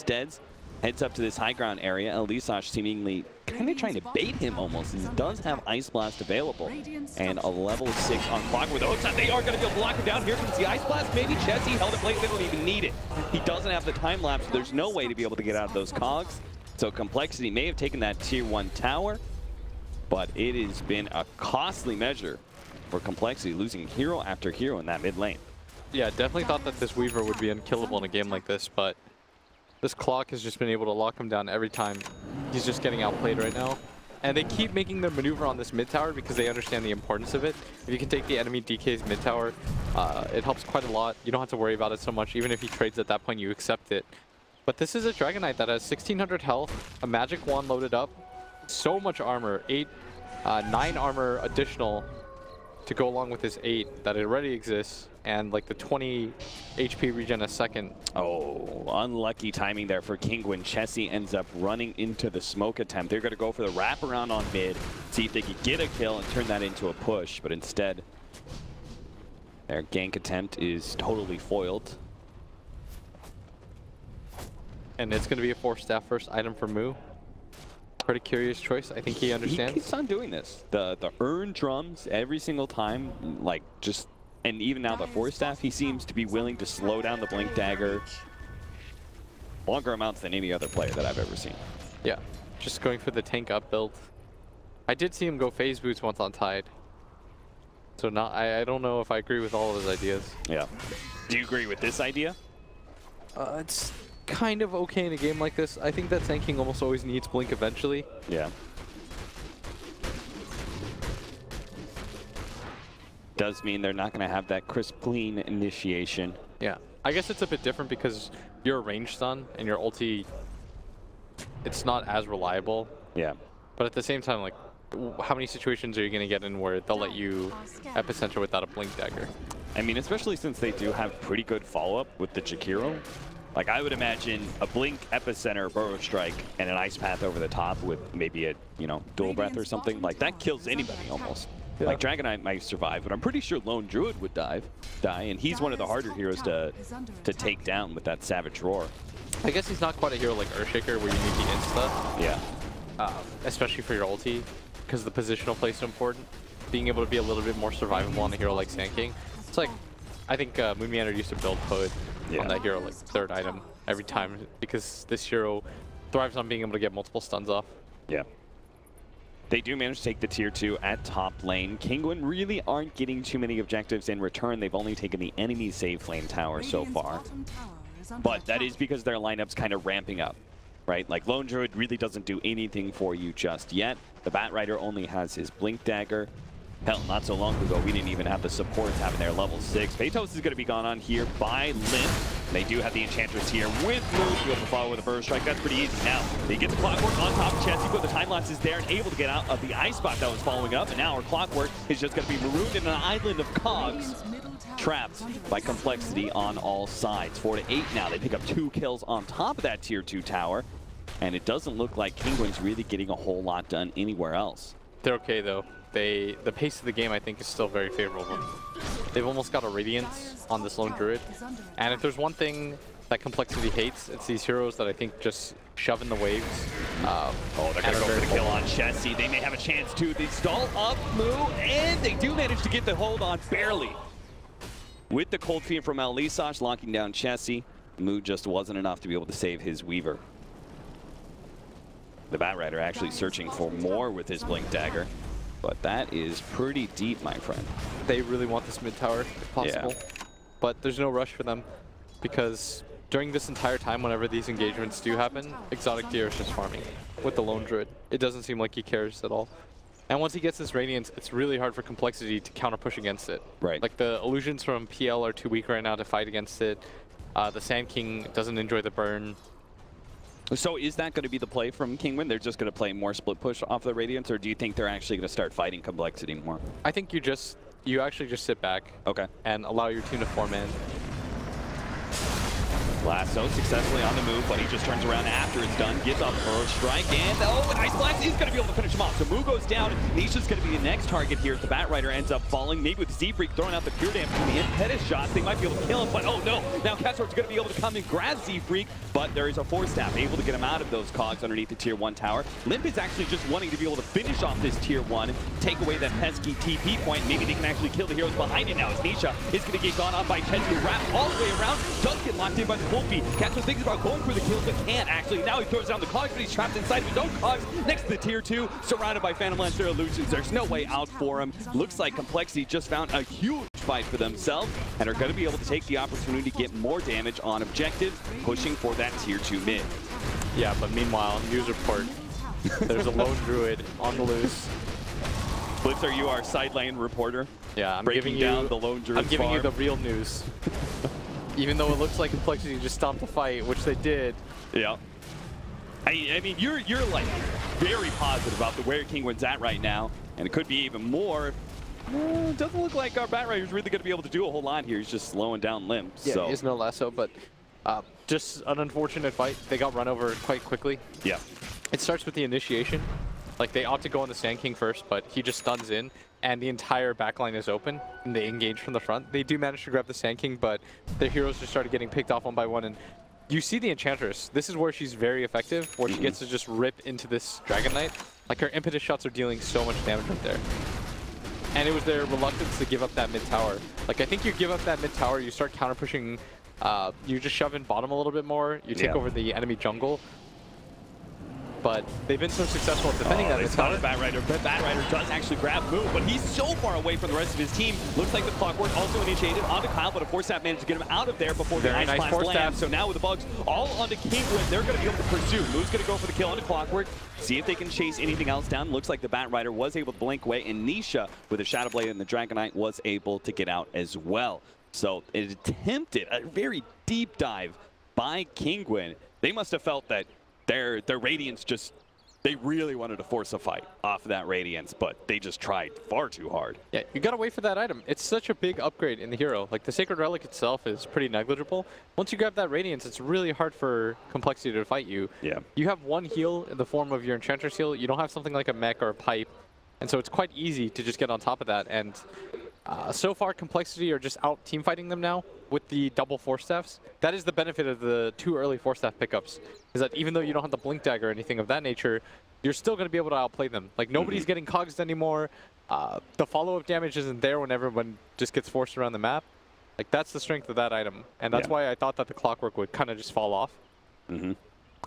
heads up to this high ground area. Elisash seemingly kind of trying to bait him almost. He does have Ice Blast available. And a level 6 on Clockwork. The hooks up, they are going to be able to block him down. Here comes the Ice Blast. Maybe Chessie held it late. They don't even need it. He doesn't have the time lapse. So there's no way to be able to get out of those cogs. So Complexity may have taken that tier 1 tower, but it has been a costly measure for Complexity, losing hero after hero in that mid lane. Yeah, definitely thought that this Weaver would be unkillable in a game like this, but This clock has just been able to lock him down every time. He's just getting outplayed right now. And they keep making their maneuver on this mid tower because they understand the importance of it. If you can take the enemy DK's mid tower, it helps quite a lot. You don't have to worry about it so much. Even if he trades at that point, you accept it. But this is a Dragon Knight that has 1600 health, a magic wand loaded up, so much armor, 9 armor additional to go along with his 8 that already exists, and like the 20 HP regen a second. Oh, unlucky timing there for Kinguin. Chessie ends up running into the smoke attempt. They're going to go for the wraparound on mid, see if they could get a kill and turn that into a push, but instead, their gank attempt is totally foiled. And it's going to be a 4-staff first item for Moo. Pretty curious choice. I think he understands. He keeps on doing this. The earn drums every single time, like just, and even now the 4-staff, he seems to be willing to slow down the Blink Dagger longer amounts than any other player that I've ever seen. Yeah, just going for the tank up build. I did see him go phase boots once on Tide. So I don't know if I agree with all of his ideas. Yeah. Do you agree with this idea? It's kind of okay in a game like this. I think that Sand King almost always needs Blink eventually. Yeah. Does mean they're not going to have that crisp, clean initiation. Yeah. I guess it's a bit different because you're a ranged stun and your ulti, it's not as reliable. Yeah. But at the same time, like, how many situations are you going to get in where they'll let you epicenter without a Blink Dagger? I mean, especially since they do have pretty good follow-up with the Jakiro. Like, I would imagine a Blink, Epicenter, Burrow Strike, and an Ice Path over the top with maybe a, you know, Dual Breath or something. Like, that kills anybody almost. Yeah. Like, Dragon Knight might survive, but I'm pretty sure Lone Druid would die, and he's one of the harder heroes to take down with that Savage Roar. I guess he's not quite a hero like Earthshaker where you need the insta. Yeah. Especially for your ulti, because the positional play is so important. Being able to be a little bit more survivable on a hero like Sand King. It's like, I think Moon Meander used to build Poet on that hero like 3rd item every time because this hero thrives on being able to get multiple stuns off. Yeah. They do manage to take the tier 2 at top lane. Kinguin really aren't getting too many objectives in return. They've only taken the enemy save lane tower so far. But that is because their lineup's kind of ramping up, right? Like Lone Druid really doesn't do anything for you just yet. The Bat Rider only has his Blink Dagger. Hell, not so long ago, we didn't even have the supports having their level 6. Phaetos is going to be gone on here by Limp. They do have the Enchantress here with Move. Be able to follow with a Burst Strike. That's pretty easy. Now, they get the Clockwork on top of Chessie, but the time lapse is there and able to get out of the Ice Spot that was following up. And now our Clockwork is just going to be marooned in an island of cogs, trapped by Complexity on all sides. 4 to 8 now. They pick up 2 kills on top of that tier 2 tower. And it doesn't look like Kinguin's really getting a whole lot done anywhere else. They're okay, though. The pace of the game, I think, is still very favorable. They've almost got a Radiance on this Lone Druid. And if there's one thing that Complexity hates, it's these heroes that I think just shove in the waves. Oh, they're going to go for the kill on Chessie. They may have a chance to. They stall up Moo, and they do manage to get the hold on barely. With the Cold Fiend from Elisage locking down Chessie, Moo just wasn't enough to be able to save his Weaver. The Bat Rider actually searching for more with his Blink Dagger. But that is pretty deep, my friend. They really want this mid tower, if possible. Yeah. But there's no rush for them, because during this entire time, whenever these engagements do happen, Exotic Deer is just farming with the Lone Druid. It doesn't seem like he cares at all. And once he gets this Radiance, it's really hard for Complexity to counter-push against it. Right. Like, the illusions from PL are too weak right now to fight against it. The Sand King doesn't enjoy the burn. So is that going to be the play from Kinguin? They're just going to play more split push off the Radiance, or do you think they're actually going to start fighting Complexity more? I think you actually just sit back and allow your team to form in. Lasso successfully on the move, but he just turns around after it's done, gets off Burst Strike, and an Ice Blast is going to be able to finish him off. So Moo goes down, Nisha's going to be the next target here. The Bat Rider ends up falling, maybe with Z-Freak throwing out the pure damage from the impetus shots. They might be able to kill him, but oh no, now Castor's going to be able to come and grab Z-Freak, but there is a 4-staff able to get him out of those cogs underneath the tier 1 tower. Limp is actually just wanting to be able to finish off this tier 1, take away that pesky TP point. Maybe they can actually kill the heroes behind it now, as Nisha is going to get gone on by Chessie, wrapped all the way around, does get locked in by the Cold Feet. Castor thinks about going for the kills, but can't actually. Now he throws down the cogs, but he's trapped inside of his own cogs next to the tier 2, surrounded by Phantom Lancer illusions. There's no way out for him. Looks like Complexity just found a huge fight for themselves and are going to be able to take the opportunity to get more damage on objectives, pushing for that tier 2 mid. Yeah, but meanwhile, news report. There's a lone druid on the loose. Blitz, are you our side lane reporter? Yeah, I'm Breaking giving you down the lone druid. I'm giving you farm. the real news. Even though it looks like Complexity just stopped the fight, which they did. Yeah. I mean, you're like very positive about where Kinguin's at right now, and it could be even more. It doesn't look like our Batrider's really going to be able to do a whole lot here. He's just slowing down limbs. Yeah, so. he has no lasso, but just an unfortunate fight. They got run over quite quickly. Yeah. It starts with the initiation. Like, they opt to go on the Sand King first, but he just stuns in, and the entire backline is open, and they engage from the front. They do manage to grab the Sand King, but their heroes just started getting picked off one by one, and you see the Enchantress. This is where she's very effective, where she gets to just rip into this Dragon Knight. Like, her impetus shots are dealing so much damage right there. And it was their reluctance to give up that mid-tower. Like, I think you give up that mid-tower, you start counter-pushing, you just shove in bottom a little bit more, you take over the enemy jungle. But they've been so successful at defending that. It's not a Batrider, but Batrider does actually grab Moon, but he's so far away from the rest of his team. Looks like the clockwork also initiated onto Kyle, but a Force Staff managed to get him out of there before the Ice Blast lands. So now with the bugs all onto Kinguin, they're going to be able to pursue. Moon's going to go for the kill onto Clockwork, see if they can chase anything else down. Looks like the Batrider was able to blink away, and Nisha with the Shadow Blade and the Dragon Knight was able to get out as well. So it attempted a very deep dive by Kinguin. They must have felt that their Radiance just, they really wanted to force a fight off of that Radiance, but they just tried far too hard. Yeah, you gotta wait for that item. It's such a big upgrade in the hero. Like, the Sacred Relic itself is pretty negligible. Once you grab that Radiance, it's really hard for Complexity to fight you. Yeah. You have one heal in the form of your Enchantress heal. You don't have something like a mech or a pipe. And so it's quite easy to just get on top of that. And so far, Complexity are just out team fighting them now with the double Force Staffs. That is the benefit of the 2 early Force Staff pickups, is that even though you don't have the Blink Dagger or anything of that nature, you're still going to be able to outplay them. Like, nobody's getting cogs anymore. The follow-up damage isn't there when everyone just gets forced around the map. Like, that's the strength of that item. And that's why I thought that the Clockwork would kind of just fall off.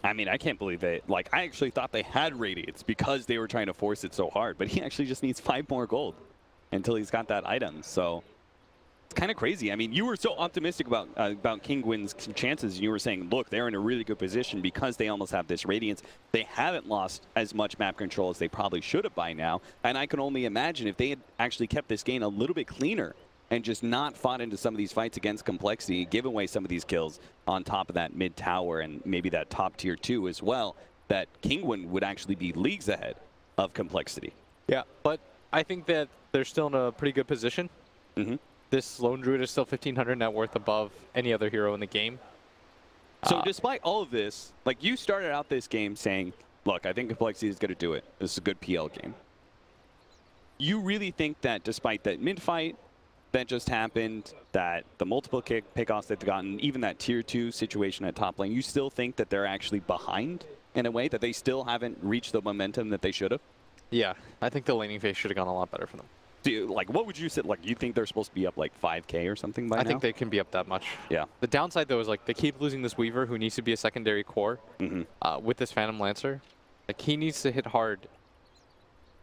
I mean, I can't believe it. Like, I actually thought they had Radiance because they were trying to force it so hard, but he actually just needs 5 more gold until he's got that item. So it's kind of crazy. I mean, you were so optimistic about Kinguin's chances, and you were saying, look, they're in a really good position because they almost have this Radiance. They haven't lost as much map control as they probably should have by now, and I can only imagine if they had actually kept this game a little bit cleaner and just not fought into some of these fights against Complexity, give away some of these kills on top of that mid tower and maybe that top tier 2 as well, that Kinguin would actually be leagues ahead of Complexity. Yeah, but I think that they're still in a pretty good position. This Lone Druid is still 1,500 net worth above any other hero in the game. So despite all of this, like, you started out this game saying, look, I think Complexity is going to do it. This is a good PL game. You really think that despite that mid-fight that just happened, that the multiple pickoffs they've gotten, even that tier 2 situation at top lane, you still think that they're actually behind in a way, that they still haven't reached the momentum that they should have? Yeah, I think the laning phase should have gone a lot better for them. Do you, like, what would you say? Like, you think they're supposed to be up like 5K or something by now? I think they can be up that much. Yeah. The downside, though, is like they keep losing this Weaver who needs to be a secondary core with this Phantom Lancer. Like, he needs to hit hard,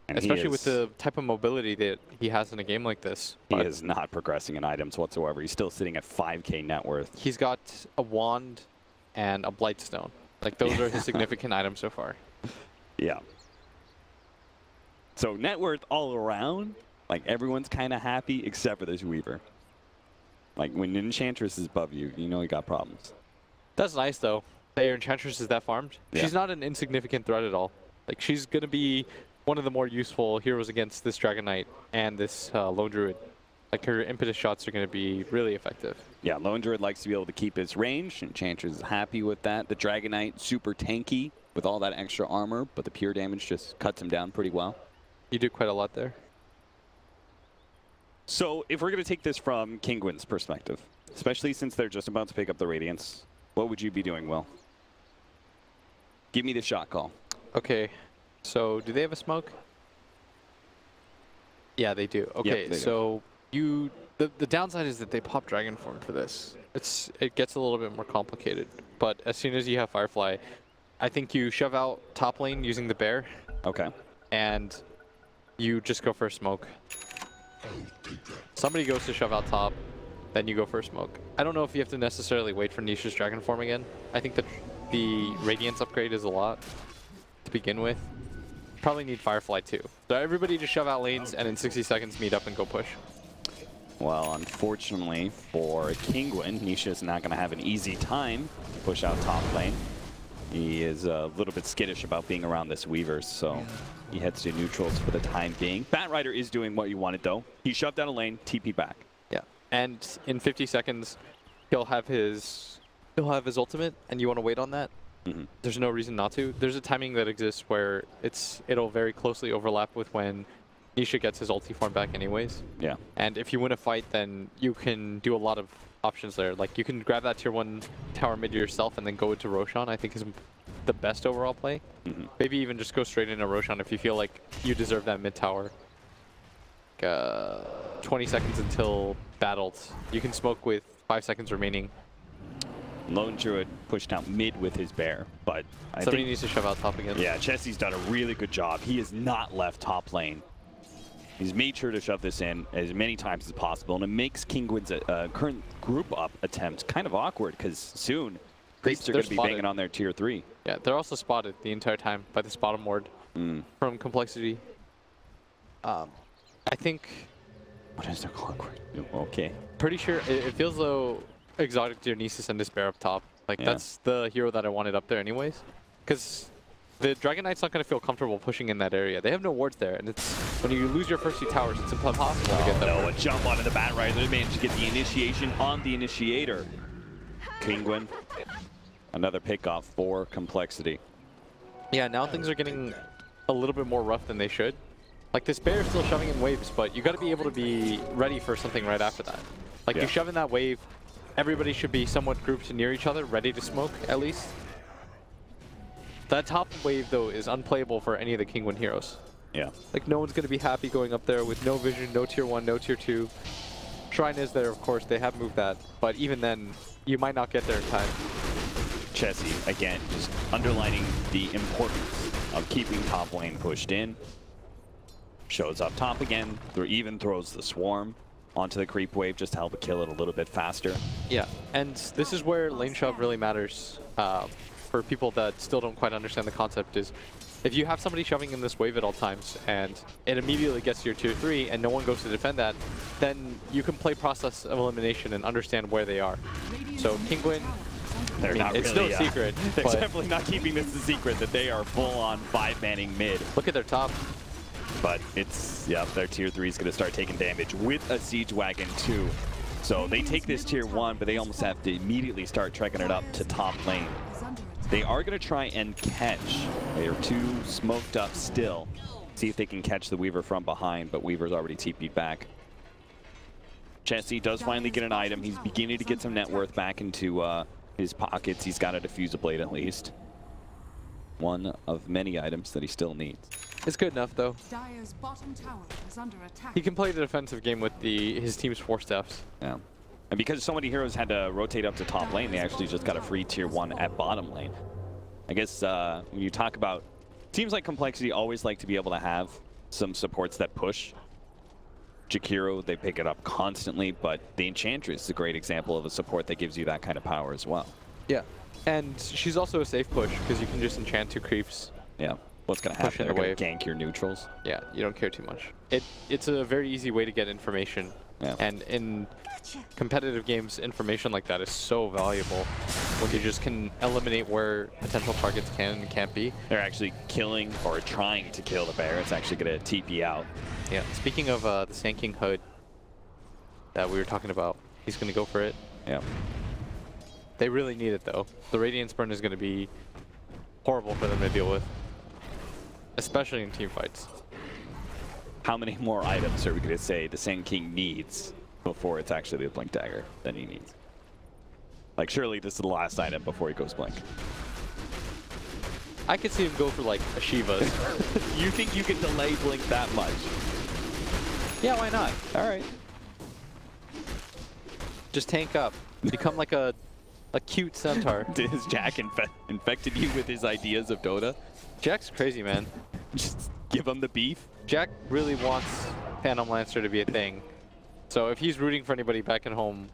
and especially with the type of mobility that he has in a game like this. He is not progressing in items whatsoever. He's still sitting at 5K net worth. He's got a wand and a Blightstone. Like, those are his significant items so far. Yeah. So net worth all around, like, everyone's kind of happy except for this Weaver. Like, when Enchantress is above you, you know you got problems. That's nice, though. That your Enchantress is that farmed. Yeah. She's not an insignificant threat at all. Like, she's going to be one of the more useful heroes against this Dragon Knight and this Lone Druid. Like, her impetus shots are going to be really effective. Yeah, Lone Druid likes to be able to keep his range. Enchantress is happy with that. The Dragon Knight, super tanky with all that extra armor, but the pure damage just cuts him down pretty well. You do quite a lot there. So if we're going to take this from Kinguin's perspective, especially since they're just about to pick up the Radiance, what would you be doing, Will? Give me the shot call. Okay, so do they have a smoke? Yeah, they do. Okay, yep, they so do. The downside is that they pop Dragon Form for this. It gets a little bit more complicated, but as soon as you have Firefly, I think you shove out top lane using the bear. Okay. And you just go for a smoke. somebody goes to shove out top, then you go for a smoke. I don't know if you have to necessarily wait for Nisha's Dragon Form again. I think that the Radiance upgrade is a lot to begin with. Probably need Firefly too. So everybody just shove out lanes and in 60 seconds meet up and go push. Well, unfortunately for Kinguin, Nisha is not going to have an easy time to push out top lane. He is a little bit skittish about being around this Weaver, so he heads to neutrals for the time being. Batrider is doing what you wanted though. He shoved down a lane, TP back. Yeah, and in 50 seconds, he'll have his ultimate, and you want to wait on that. There's no reason not to. There's a timing that exists where it'll very closely overlap with when Nisha gets his ulti form back anyways. Yeah. And if you win a fight, then you can do a lot of options there. Like you can grab that tier 1 tower mid yourself and then go into Roshan, I think is the best overall play. Maybe even just go straight into Roshan if you feel like you deserve that mid tower. 20 seconds until battled. You can smoke with 5 seconds remaining. Lone Druid pushed out mid with his bear, but Somebody needs to shove out top again. Yeah, Chessie's done a really good job. He has not left top lane. He's made sure to shove this in as many times as possible, and it makes Kinguin's current group up attempt kind of awkward because soon creeps are going to be banging on their tier 3. Yeah, they're also spotted the entire time by this bottom ward from Complexity. I think... What is their clockwork? Okay. Pretty sure it feels though Exotic Dionysus and Despair up top. Like that's the hero that I wanted up there anyways. Because the Dragon Knight's not going to feel comfortable pushing in that area. They have no wards there, and it's when you lose your first 2 towers, it's impossible to get them. No, a jump onto the Batrider. They managed to get the initiation on the initiator. Kinguin, another pick-off for Complexity. Yeah, now things are getting a little bit more rough than they should. Like this bear is still shoving in waves, but you got to be able to be ready for something right after that. Like you shove in that wave, everybody should be somewhat grouped near each other, ready to smoke at least. That top wave though is unplayable for any of the Kinguin heroes. Yeah. Like no one's going to be happy going up there with no vision, no tier 1, no tier 2. Shrine is there, of course, they have moved that, but even then, you might not get there in time. Chessie, again, just underlining the importance of keeping top lane pushed in. Shows up top again, even throws the swarm onto the creep wave just to help kill it a little bit faster. Yeah, and this is where lane shove really matters for people that still don't quite understand the concept is if you have somebody shoving in this wave at all times and it immediately gets to your tier 3 and no one goes to defend that, then you can play process of elimination and understand where they are. So Kinguin, it's no secret. They're definitely not keeping this a secret that they are full-on 5-manning mid. Look at their top. But it's, their tier 3 is going to start taking damage with a Siege Wagon too. So they take this tier 1, but they almost have to immediately start trekking it up to top lane. They are going to try and catch. They are too smoked up still. See if they can catch the Weaver from behind, but Weaver's already TP'd back. Chessie does finally get an item. He's beginning to get some net worth back into his pockets. He's got a Diffuser Blade at least. One of many items that he still needs. It's good enough though. Dire's bottom tower is under attack. He can play the defensive game with his team's 4 staffs. Yeah. And because so many heroes had to rotate up to top lane, they actually just got a free tier 1 at bottom lane. I guess when you talk about teams like Complexity always like to be able to have some supports that push. Jakiro, they pick it up constantly, but the Enchantress is a great example of a support that gives you that kind of power as well. Yeah. And she's also a safe push because you can just enchant 2 creeps. Yeah. What's going to happen? They're going to gank your neutrals. Yeah, you don't care too much. It's a very easy way to get information. Yeah. And in competitive games, information like that is so valuable when you just can eliminate where potential targets can and can't be. They're actually killing or trying to kill the bear. It's actually going to TP out. Yeah. Speaking of the Sand King Hood that we were talking about, he's going to go for it. Yeah. They really need it though. The Radiance Burn is going to be horrible for them to deal with, especially in team fights. How many more items are we going to say the Sand King needs before it's actually the Blink Dagger that he needs? Like surely this is the last item before he goes Blink. I could see him go for like a Shiva's. You think you can delay Blink that much? Yeah, why not? All right. Just tank up. Become like a cute centaur. Has Jack infected you with his ideas of Dota? Jack's crazy, man. Just give him the beef. Jack really wants Phantom Lancer to be a thing. So if he's rooting for anybody back at home...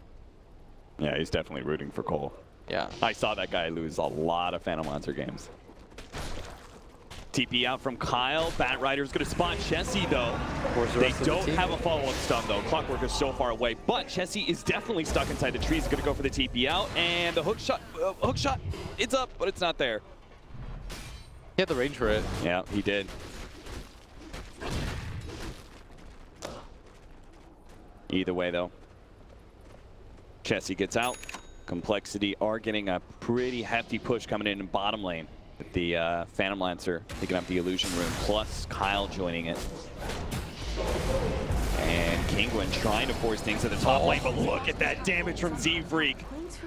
Yeah, he's definitely rooting for coL. Yeah. I saw that guy lose a lot of Phantom Lancer games. TP out from Kyle. Bat Rider's going to spot Chessie, though. They don't have a follow-up stun, though. Clockwork is so far away. But Chessie is definitely stuck inside the trees. He's going to go for the TP out. And the hook shot, it's up, but it's not there. He had the range for it. Yeah, he did. Either way, though. Chessie gets out. Complexity are getting a pretty hefty push coming in bottom lane. With the Phantom Lancer picking up the Illusion Rune, plus Kyle joining it. And Kinguin trying to force things to the top lane, but look at that damage from Z-Freak.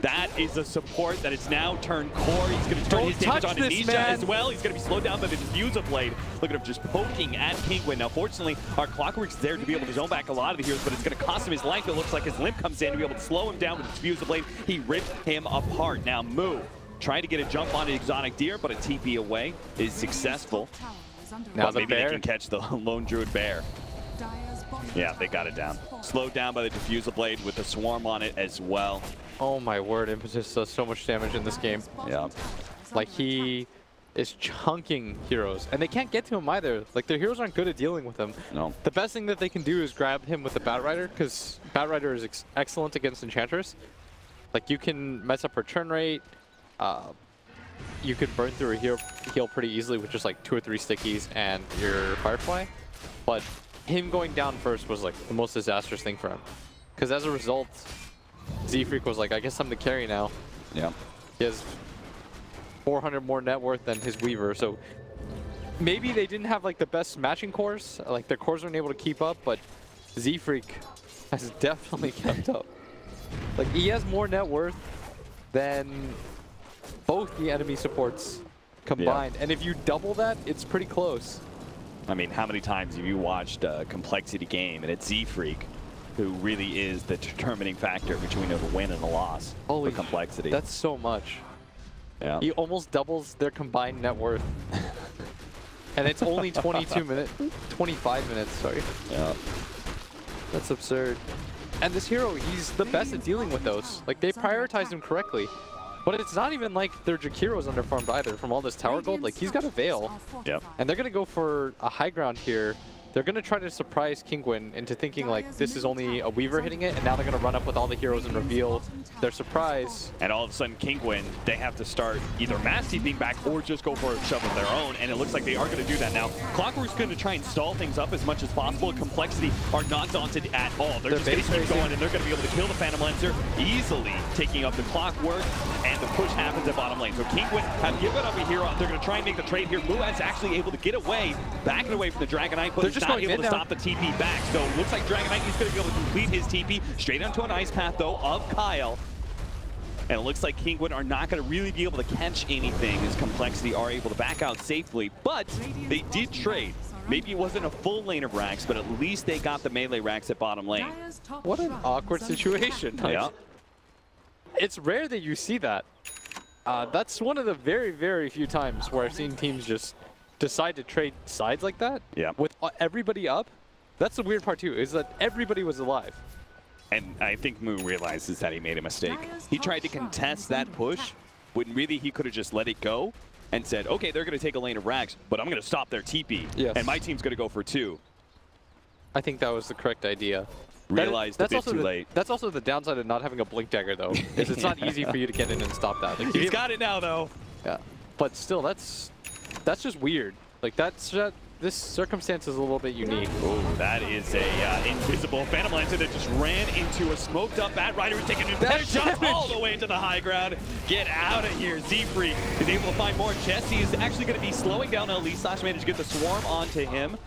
That is a support that is now turned core. He's going to turn his damage on Nisha as well. He's going to be slowed down by the Diffuser Blade. Look at him just poking at Kinguin. Now, fortunately, our Clockwork's there to be able to zone back a lot of the heroes, but it's going to cost him his life. It looks like his limp comes in to be able to slow him down with the Diffuser Blade. He ripped him apart. Now, Moo trying to get a jump on the Exotic Deer, but a TP away is successful. Now maybe they can catch the Lone Druid Bear. Yeah, they got it down. Slowed down by the Diffuser Blade with the Swarm on it as well. Oh my word, Impetus does so much damage in this game. Yeah. Like, he is chunking heroes, and they can't get to him either. Like, their heroes aren't good at dealing with him. No. The best thing that they can do is grab him with the Bat Rider, because Bat Rider is excellent against Enchantress. Like, you can mess up her turn rate. You could burn through a heal pretty easily with just like 2 or 3 stickies and your Firefly. But him going down first was like the most disastrous thing for him. Because as a result, Z-Freak was like, I guess I'm the carry now. Yeah. He has 400 more net worth than his Weaver, so maybe they didn't have like the best matching cores. Like their cores weren't able to keep up, but Z-Freak has definitely kept up. Like he has more net worth than both the enemy supports combined. Yeah. And if you double that, it's pretty close. I mean, how many times have you watched a Complexity game and it's Z-Freak who really is the determining factor between a win and a loss for Complexity? That's so much. Yeah. He almost doubles their combined net worth. And it's only 25 minutes, sorry. Yeah. That's absurd. And this hero, he's the best at dealing with those. Like, they prioritize him correctly. But it's not even like their Jakiro's underfarmed either from all this tower gold. Like, he's got a Veil. Yep. And they're going to go for a high ground here. They're going to try to surprise Kinguin into thinking, like, this is only a Weaver hitting it, and now they're going to run up with all the heroes and reveal their surprise. And all of a sudden, Kinguin, they have to start either mass TPing back or just go for a shove of their own, and it looks like they are going to do that now. Clockwork's going to try and stall things up as much as possible. Complexity are not daunted at all. They're just going to keep going, and they're going to be able to kill the Phantom Lancer easily, taking up the Clockwork, and the push happens at bottom lane. So Kinguin have given up a hero. They're going to try and make the trade here. Muad's actually able to get away, backing away from the Dragonite, but he's not able to stop the TP back. So it looks like Dragonite is going to be able to complete his TP straight onto an ice path, though, of Kyle. And it looks like Kinguin are not going to really be able to catch anything as Complexity are able to back out safely. But they did trade. Maybe it wasn't a full lane of racks, but at least they got the melee racks at bottom lane. What an awkward situation. Yeah. It's rare that you see that. That's one of the very, very few times where I've seen teams just decide to trade sides like that. Yeah. With everybody up. That's the weird part too, is that everybody was alive. And I think Moo realizes that he made a mistake. He tried to contest that push when really he could have just let it go and said, okay, they're going to take a lane of racks, but I'm going to stop their TP. Yes. And my team's going to go for 2. I think that was the correct idea. Realized a bit too late. That's also the downside of not having a Blink Dagger, though, is it's not easy for you to get in and stop that. Like, He's got it now, though. Yeah, but still, that's just weird. Like, this circumstance is a little bit unique. Oh, that is a invisible Phantom Lancer that just ran into a smoked up Bat Rider who's taking a shot all the way to the high ground. Get out of here. Z-Freak is able to find more. Chessie is actually going to be slowing down LE Slash, managed to get the Swarm onto him.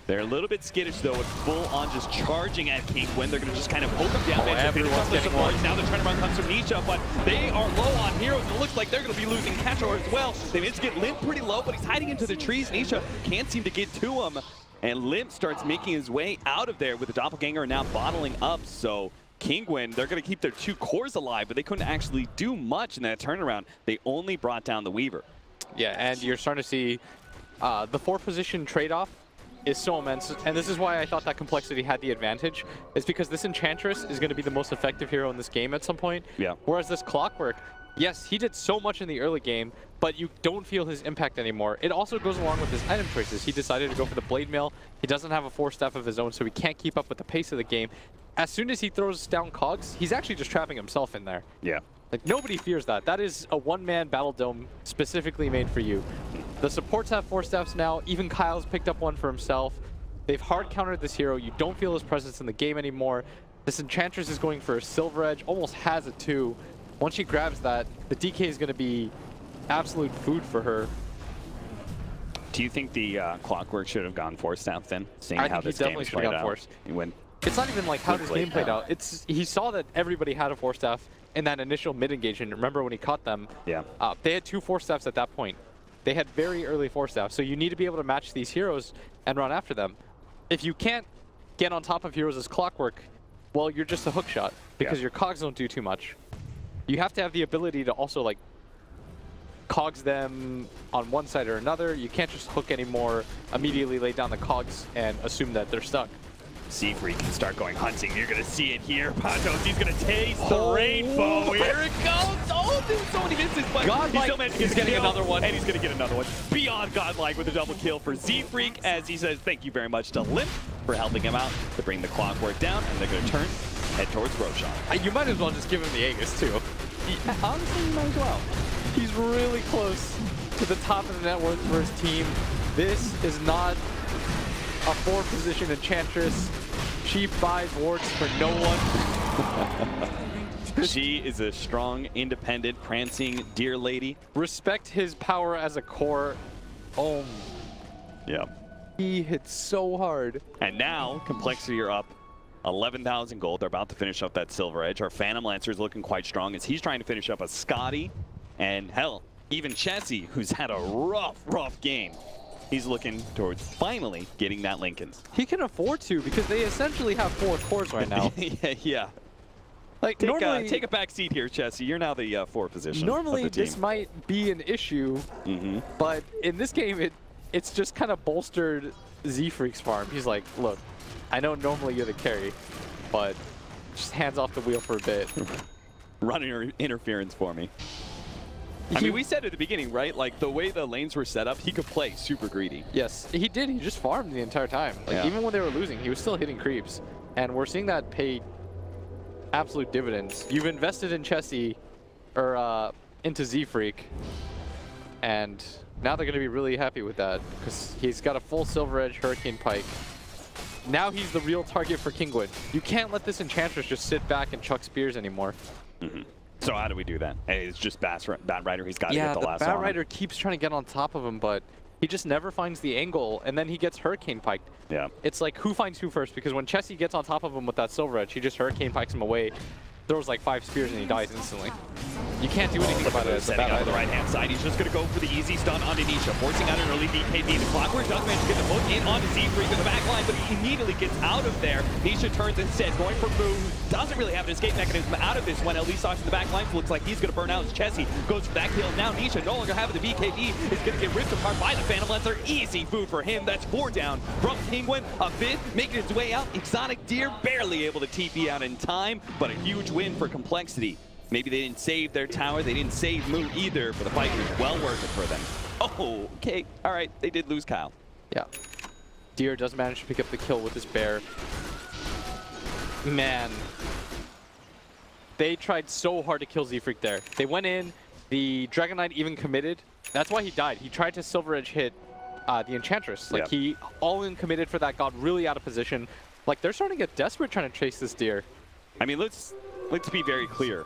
They're a little bit skittish, though, with full on just charging at Kinguin. They're going to just kind of poke him down. Everyone's getting one. Now they're trying to run comes from Nisha, but they are low on heroes. It looks like they're going to be losing Catcher as well. They managed to get Limp pretty low, but he's hiding into the trees. Nisha can't seem to get to him. And Limp starts making his way out of there with the Doppelganger now bottling up. So Kinguin, they're going to keep their 2 cores alive, but they couldn't actually do much in that turnaround. They only brought down the Weaver. Yeah, and you're starting to see the 4 position trade-off is so immense, and this is why I thought that Complexity had the advantage, is because this Enchantress is going to be the most effective hero in this game at some point. Yeah. Whereas this Clockwork, yes, he did so much in the early game, but you don't feel his impact anymore. It also goes along with his item choices. He decided to go for the Blade Mail. He doesn't have a Force Staff of his own, so he can't keep up with the pace of the game. As soon as he throws down cogs, he's actually just trapping himself in there. Yeah. Like, nobody fears that. That is a one-man Battle Dome specifically made for you. The supports have Force Staffs now. Even Kyle's picked up one for himself. They've hard countered this hero. You don't feel his presence in the game anymore. This Enchantress is going for a Silver Edge, almost has it too. Once she grabs that, the DK is going to be absolute food for her. Do you think the Clockwork should have gone Force Staff then? Seeing I how think he this game definitely is should have played gone out? Force. It's not even like how this game played out. It's he saw that everybody had a Force Staff in that initial mid engagement. Remember when he caught them? Yeah. They had 2 Force Staffs at that point. They had very early Force Staffs, so you need to be able to match these heroes and run after them. If you can't get on top of heroes as Clockwork, well, you're just a hook shot because your cogs don't do too much. You have to have the ability to also like cogs them on one side or another. You can't just hook anymore, immediately lay down the cogs and assume that they're stuck. Z3 can start going hunting. You're going to see it here. Pantos, he's going to taste the rainbow. Here it goes. Oh, there's so many misses, but he still managed to get getting another one. And he's going to get another one. Beyond godlike with a double kill for Z-Freak, as he says thank you very much to Limp for helping him out to bring the Clockwork down, and they're going to turn, head towards Roshan. You might as well just give him the Aegis, too. Honestly, you might as well. He's really close to the top of the net worth for his team. This is not a 4-position Enchantress. She buys wards for no one. She is a strong, independent, prancing deer lady. Respect his power as a core. Oh. Yeah. He hits so hard. And now, Complexity are up 11,000 gold. They're about to finish up that Silver Edge. Our Phantom Lancer is looking quite strong as he's trying to finish up a Scotty. And hell, even Chessie, who's had a rough game. He's looking towards finally getting that Lincoln's. He can afford to because they essentially have 4 cores right now. Yeah. Like normally, take a back seat here, Chessie. You're now the 4 position. Normally, this might be an issue, but in this game, it's just kind of bolstered Z-Freak's farm. He's like, look, I know normally you're the carry, but just hands off the wheel for a bit. Running interference for me. I mean, we said at the beginning, right? Like, the way the lanes were set up, he could play super greedy. Yes, he did. He just farmed the entire time. Like, even when they were losing, he was still hitting creeps. And we're seeing that pay absolute dividends. You've invested in Chessie, or into Z-Freak, and now they're going to be really happy with that, because he's got a full Silver Edge Hurricane Pike. Now he's the real target for Kinguin. You can't let this Enchantress just sit back and chuck spears anymore. So how do we do that? Hey, it's just Bat Rider. He's got to get the last one. Yeah, the Bat Rider keeps trying to get on top of him, but he just never finds the angle, and then he gets Hurricane Piked. Yeah. It's like, who finds who first? Because when Chessie gets on top of him with that Silver Edge, he just Hurricane Pikes him away, throws like 5 spears, and he dies instantly. You can't do anything about it. Setting up on the right-hand side. He's just going to go for the easy stun onto Nisha, forcing out an early DKB. The Clockwork does manage to get the hook in onto Z-Freak in the back line, but he immediately gets out of there. Nisha turns instead, going for Moo, who doesn't really have an escape mechanism out of this one. At least off in the back line, so looks like he's going to burn out as Chessie goes for that kill. Now Nisha, no longer having the BKB, is going to get ripped apart by the Phantom Lancer. Easy food for him. That's 4 down from Kinguin. A bit making its way out. Exotic Deer barely able to TP out in time, but a huge win for Complexity. Maybe they didn't save their tower, they didn't save Moo either, but the fight was well worth it for them. Oh, okay, all right, they did lose Kyle. Yeah. Deer does manage to pick up the kill with his bear. Man. They tried so hard to kill Z-Freak there. They went in, the Dragon Knight even committed. That's why he died. He tried to Silver Edge hit the Enchantress. Like, he all-in committed for that god, really out of position. Like, they're starting to get desperate trying to chase this Deer. I mean, let's be very clear.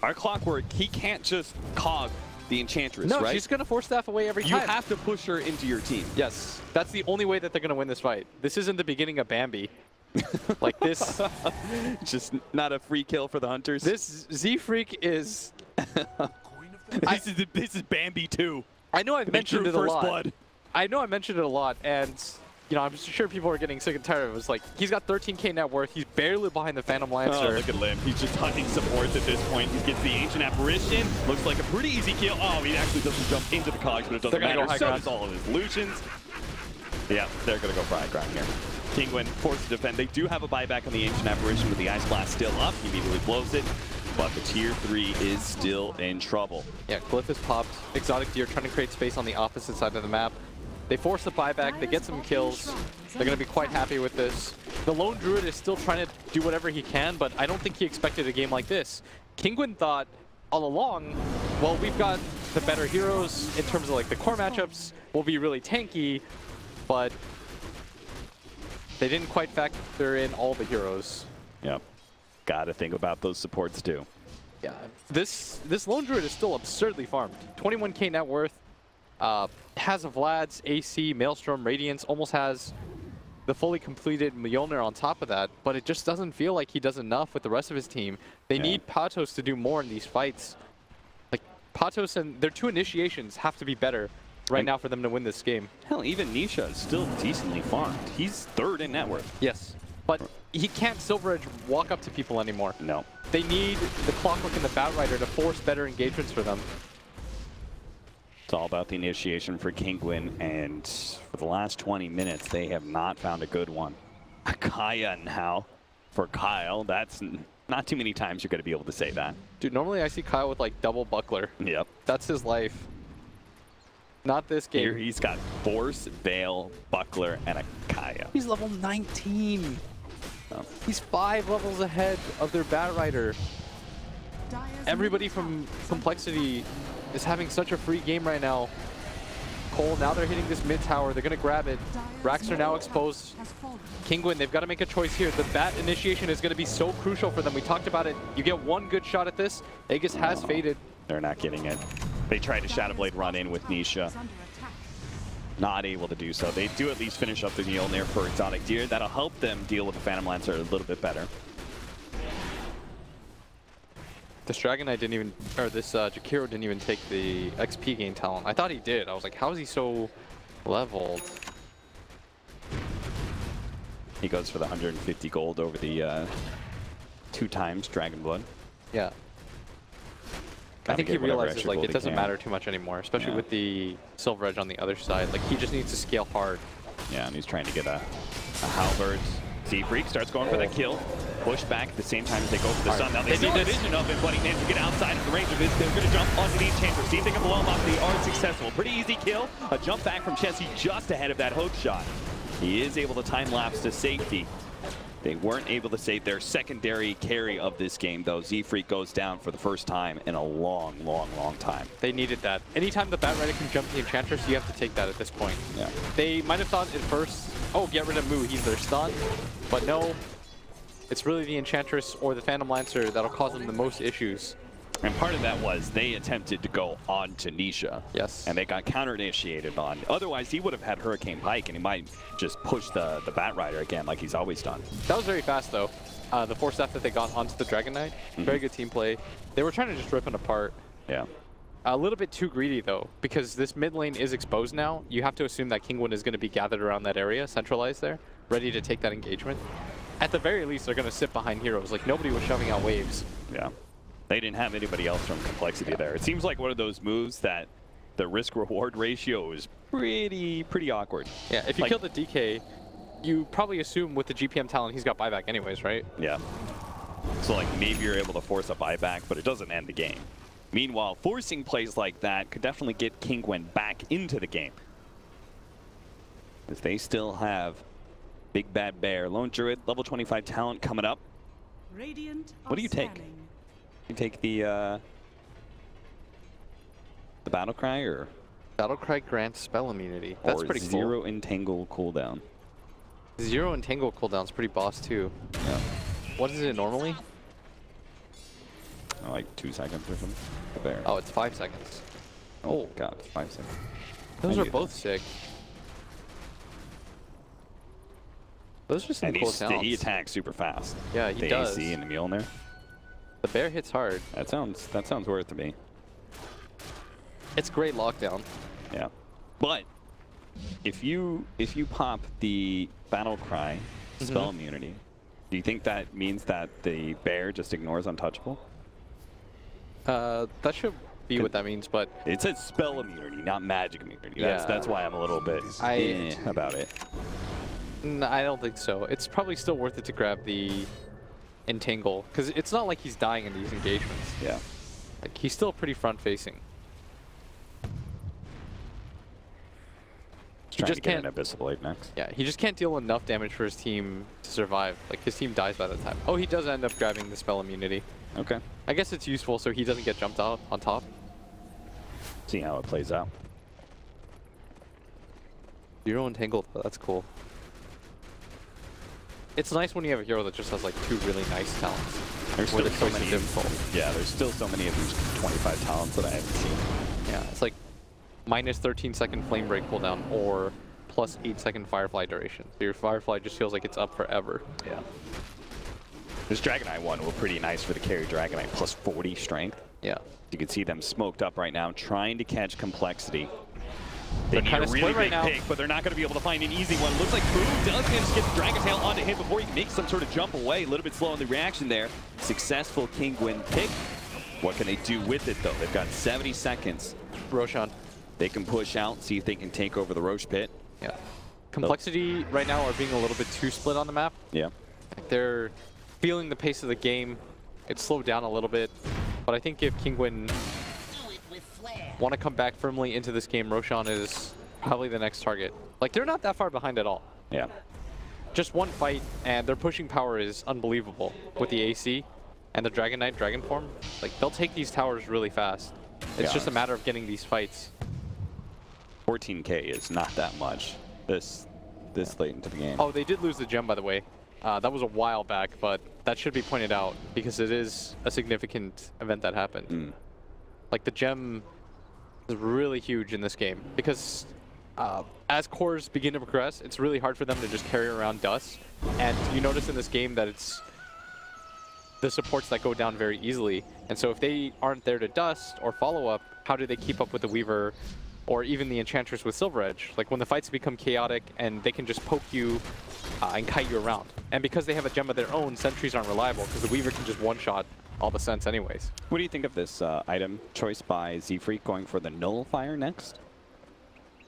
Our Clockwork, he can't just cog the Enchantress, right? No, she's going to Force Staff away every time. You have to push her into your team. Yes, that's the only way that they're going to win this fight. This isn't the beginning of Bambi. Like this. Just not a free kill for the Hunters. This Z-Freak is... this is Bambi 2. I know I've mentioned it a lot. Blood. I know I mentioned it a lot, and... You know, I'm sure people are getting sick and tired of it. It's like, he's got 13k net worth. He's barely behind the Phantom Lancer. Oh, look at Lim. He's just hunting supports at this point. He gets the Ancient Apparition. Looks like a pretty easy kill. Oh, he actually doesn't jump into the cogs, but it doesn't matter. So does all of his Lucians. Yeah, they're going to go Fry Ground here. Kinguin forced to defend. They do have a buyback on the Ancient Apparition with the Ice Blast still up. He immediately blows it, but the tier 3 is still in trouble. Yeah, Glyph is popped. Exotic Deer trying to create space on the opposite side of the map. They force the buyback, they get some kills. They're going to be quite happy with this. The Lone Druid is still trying to do whatever he can, but I don't think he expected a game like this. Kinguin thought all along, well, we've got the better heroes in terms of like the core matchups, will be really tanky, but they didn't quite factor in all the heroes. Yep. Gotta think about those supports too. Yeah, this Lone Druid is still absurdly farmed. 21k net worth, has a Vlad's, AC, Maelstrom, Radiance, almost has the fully completed Mjolnir on top of that, but it just doesn't feel like he does enough with the rest of his team. They need Patos to do more in these fights. Like, Patos and their 2 initiations have to be better right now for them to win this game. Hell, even Nisha is still decently farmed. He's 3rd in net worth. Yes, but he can't Silver Edge walk up to people anymore. No. They need the Clockwork and the Batrider to force better engagements for them. It's all about the initiation for Kinguin, and for the last 20 minutes, they have not found a good one. Kaya now for Kyle. That's not too many times you're going to be able to say that. Dude, normally I see Kyle with like double buckler. Yep. That's his life. Not this game. Here he's got Force, Veil, Buckler, and a Kaya. He's level 19. Oh. He's 5 levels ahead of their Batrider. Everybody from Complexity is having such a free game right now. coL, now they're hitting this mid tower. They're going to grab it. Racks are now exposed. Kinguin, they've got to make a choice here. The bat initiation is going to be so crucial for them. We talked about it. You get one good shot at this. Aegis has faded. They're not getting it. They tried to Shadow Blade run in with Nisha. Not able to do so. They do at least finish up the Mjolnir for Exotic Deer. That'll help them deal with the Phantom Lancer a little bit better. This Dragon Knight didn't even, or this Jakiro didn't even take the XP gain talent. I thought he did. I was like, how is he so leveled? He goes for the 150 gold over the 2 times Dragon Blood. Yeah. I think he realizes like it doesn't matter too much anymore, especially with the Silver Edge on the other side. Like he just needs to scale hard. Yeah, and he's trying to get a halberd. Z-Freak starts going for the kill. Push back at the same time as they go for the stun. Now they still have vision of it, but he managed to get outside of the range of this. They're going to jump onto the Enchanter. See if they can blow him up. They are successful. Pretty easy kill. A jump back from Chessie just ahead of that hook shot. He is able to time lapse to safety. They weren't able to save their secondary carry of this game, though. Z-Freak goes down for the first time in a long, long, long time. They needed that. Anytime the Batrider can jump the Enchantress, you have to take that at this point. Yeah. They might have thought at first, oh, get rid of Mu, he's their stun. But no, it's really the Enchantress or the Phantom Lancer that'll cause them the most issues. And part of that was they attempted to go on to Nisha. Yes. And they got counter-initiated on. Otherwise, he would have had Hurricane Pike, and he might just push the Batrider again like he's always done. That was very fast, though. The Force F that they got onto the Dragon Knight, very good team play. They were trying to just rip it apart. Yeah. A little bit too greedy, though, because this mid lane is exposed now. You have to assume that Kinguin is going to be gathered around that area, centralized there, ready to take that engagement. At the very least, they're going to sit behind heroes. Like, nobody was shoving out waves. Yeah. They didn't have anybody else from Complexity there. It seems like one of those moves that the risk-reward ratio is pretty awkward. Yeah, if you kill the DK, you probably assume with the GPM talent he's got buyback anyways, right? Yeah. So like maybe you're able to force a buyback, but it doesn't end the game. Meanwhile, forcing plays like that could definitely get Kinguin back into the game. As they still have Big Bad Bear, Lone Druid, level 25 talent coming up. What do you take? You take the Battle Cry, or Battle Cry grants spell immunity. That's pretty cool. Zero Entangle cooldown. Zero Entangle cooldown's pretty boss too. Yeah. What is it normally? Oh, like 2 seconds or something. There. Oh, it's 5 seconds. Oh god, it's 5 seconds. Those are both sick. Those are some cool talents. He attacks super fast. Yeah, he does. The AC and the Mjolnir. The bear hits hard. That sounds worth it to me. It's great lockdown. Yeah, but if you pop the Battle Cry spell immunity, do you think that means that the bear just ignores Untouchable? That should be what that means, but it says spell immunity, not magic immunity. That's why I'm a little bit about it. I don't think so. It's probably still worth it to grab the entangle, because it's not like he's dying in these engagements. Yeah. Like, he's still pretty front-facing. He just can't an Abyssal Blade next. Yeah, he just can't deal enough damage for his team to survive. Like, his team dies by the time. Oh, he does end up grabbing the spell immunity. Okay. I guess it's useful so he doesn't get jumped out on top. See how it plays out. 0 entangled. That's cool. It's nice when you have a hero that just has like 2 really nice talents. There's still so many difficult. Yeah, there's still so many of these 25 talents that I haven't seen. Yeah, it's like minus 13-second flame break cooldown or plus 8-second firefly duration. So your firefly just feels like it's up forever. Yeah. This Dragonite one were pretty nice for the carry Dragonite, plus 40 strength. Yeah. You can see them smoked up right now, trying to catch complexity. They're need kind a of really split right big now, pick, but they're not going to be able to find an easy one. Looks like Boo does manage to get the Dragon Tail onto him before he can make some sort of jump away. A little bit slow on the reaction there. Successful Kinguin pick. What can they do with it, though? They've got 70 seconds. Roshan. They can push out, see if they can take over the Roche pit. Yeah. Complexity right now are being a little bit too split on the map. Yeah. They're feeling the pace of the game. It's slowed down a little bit. But I think if Kinguin want to come back firmly into this game, Roshan is probably the next target. Like, they're not that far behind at all. Yeah. Just one fight, and their pushing power is unbelievable with the AC and the Dragon Knight Dragon form. Like, they'll take these towers really fast. It's just a matter of getting these fights. 14k is not that much this late into the game. Oh, they did lose the gem, by the way. That was a while back, but that should be pointed out because it is a significant event that happened. Like, the gem is really huge in this game because as cores begin to progress, it's really hard for them to just carry around dust. And you notice in this game that it's the supports that go down very easily. And so if they aren't there to dust or follow up, how do they keep up with the Weaver or even the Enchantress with Silver Edge? Like, when the fights become chaotic and they can just poke you and kite you around. And because they have a gem of their own, sentries aren't reliable because the Weaver can just one-shot all the sense anyways. What do you think of this item choice by Z-Freak going for the Nullifier next?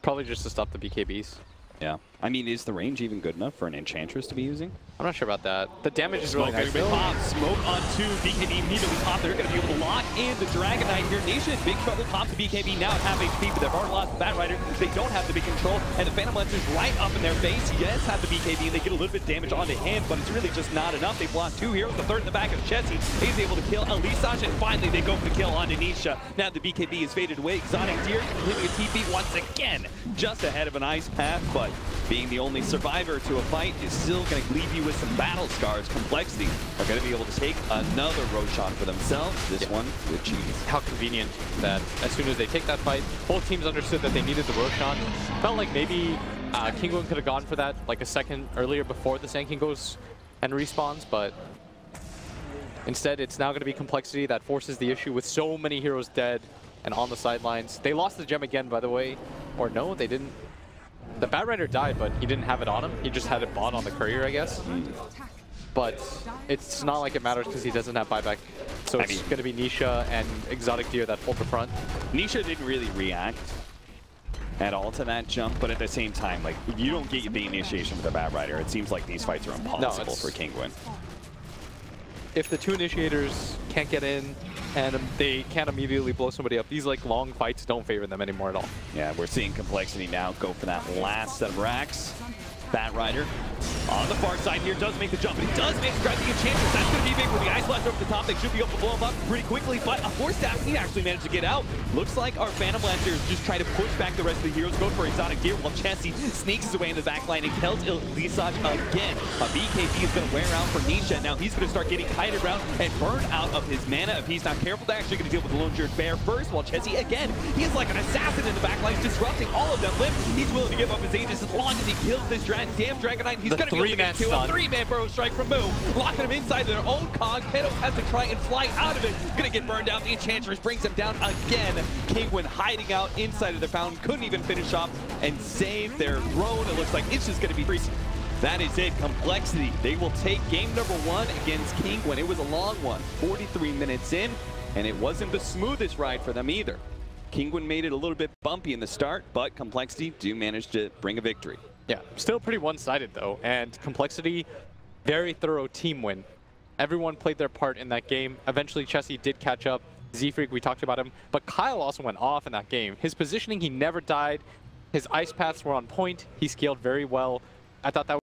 Probably just to stop the BKBs. Yeah. I mean, is the range even good enough for an Enchantress to be using? I'm not sure about that. The damage is really nice. Smoke on 2. BKB immediately popped. They're going to be able to lock in the Dragon Knight here. Nation in big trouble. Pops the BKB now at half HP, but they've already lost the Bat Rider. They don't have the big control, and the Phantom Lancer's right up in their face. Yes, have the BKB, and they get a little bit of damage onto him, but it's really just not enough. They've lost 2 heroes. The third in the back of Chessie. He's able to kill Elisage, and finally they go for the kill onto Nisha. Now the BKB is faded away. Exotic Deer hitting a TP once again, just ahead of an Ice Path, but being the only survivor to a fight is still going to leave you with some battle scars. Complexity are going to be able to take another Roshan for themselves. This one with cheese. How convenient that as soon as they take that fight, both teams understood that they needed the Roshan. Felt like maybe Kinguin could have gone for that like a second earlier before the Sand King goes and respawns, but instead it's now going to be Complexity that forces the issue with so many heroes dead and on the sidelines. They lost the gem again, by the way. Or no, they didn't. The Bat Rider died, but he didn't have it on him. He just had it bought on the courier, I guess. But it's not like it matters because he doesn't have buyback. So it's going to be Nisha and Exotic Deer that hold the front. Nisha didn't really react at all to that jump, but at the same time, like, you don't get the initiation with the Bat Rider. It seems like these fights are impossible for Kinguin. If the 2 initiators can't get in and they can't immediately blow somebody up, these like long fights don't favor them anymore at all. Yeah, we're seeing Complexity now go for that last set of racks. Bat Rider on the far side here does make the jump, but he does make the grab the Enchantress. That's going to be big with the Ice Blast over the top. They should be able to blow him up pretty quickly, but a Force Staff, he actually managed to get out. Looks like our Phantom Lancers just try to push back the rest of the heroes, go for Exotic Gear, while Chessie sneaks his way in the back line and kills Elisage again. A BKB is going to wear out for Nisha. Now he's going to start getting kited around and burned out of his mana if he's not careful. They're actually going to deal with the Lone Jurd Bear first, while Chessie, again, he is like an assassin in the back line, disrupting all of them. He's willing to give up his Aegis as long as he kills this damn Dragon Knight. He's going to be able to get to a 3-man burrow strike from Moo, locking him inside their own cog. Pedos has to try and fly out of it. Going to get burned out. The Enchantress brings him down again. Kinguin hiding out inside of their fountain. Couldn't even finish off and save their throne. It looks like it's just going to be free. That is it. Complexity. They will take game number 1 against Kinguin. It was a long one. 43 minutes in. and it wasn't the smoothest ride for them either. Kinguin made it a little bit bumpy in the start, but Complexity do manage to bring a victory. Yeah, still pretty one-sided though, and Complexity, very thorough team win. Everyone played their part in that game. Eventually, Chessie did catch up. Z-Freak, we talked about him, but Kyle also went off in that game. His positioning, he never died. His ice paths were on point. He scaled very well. I thought that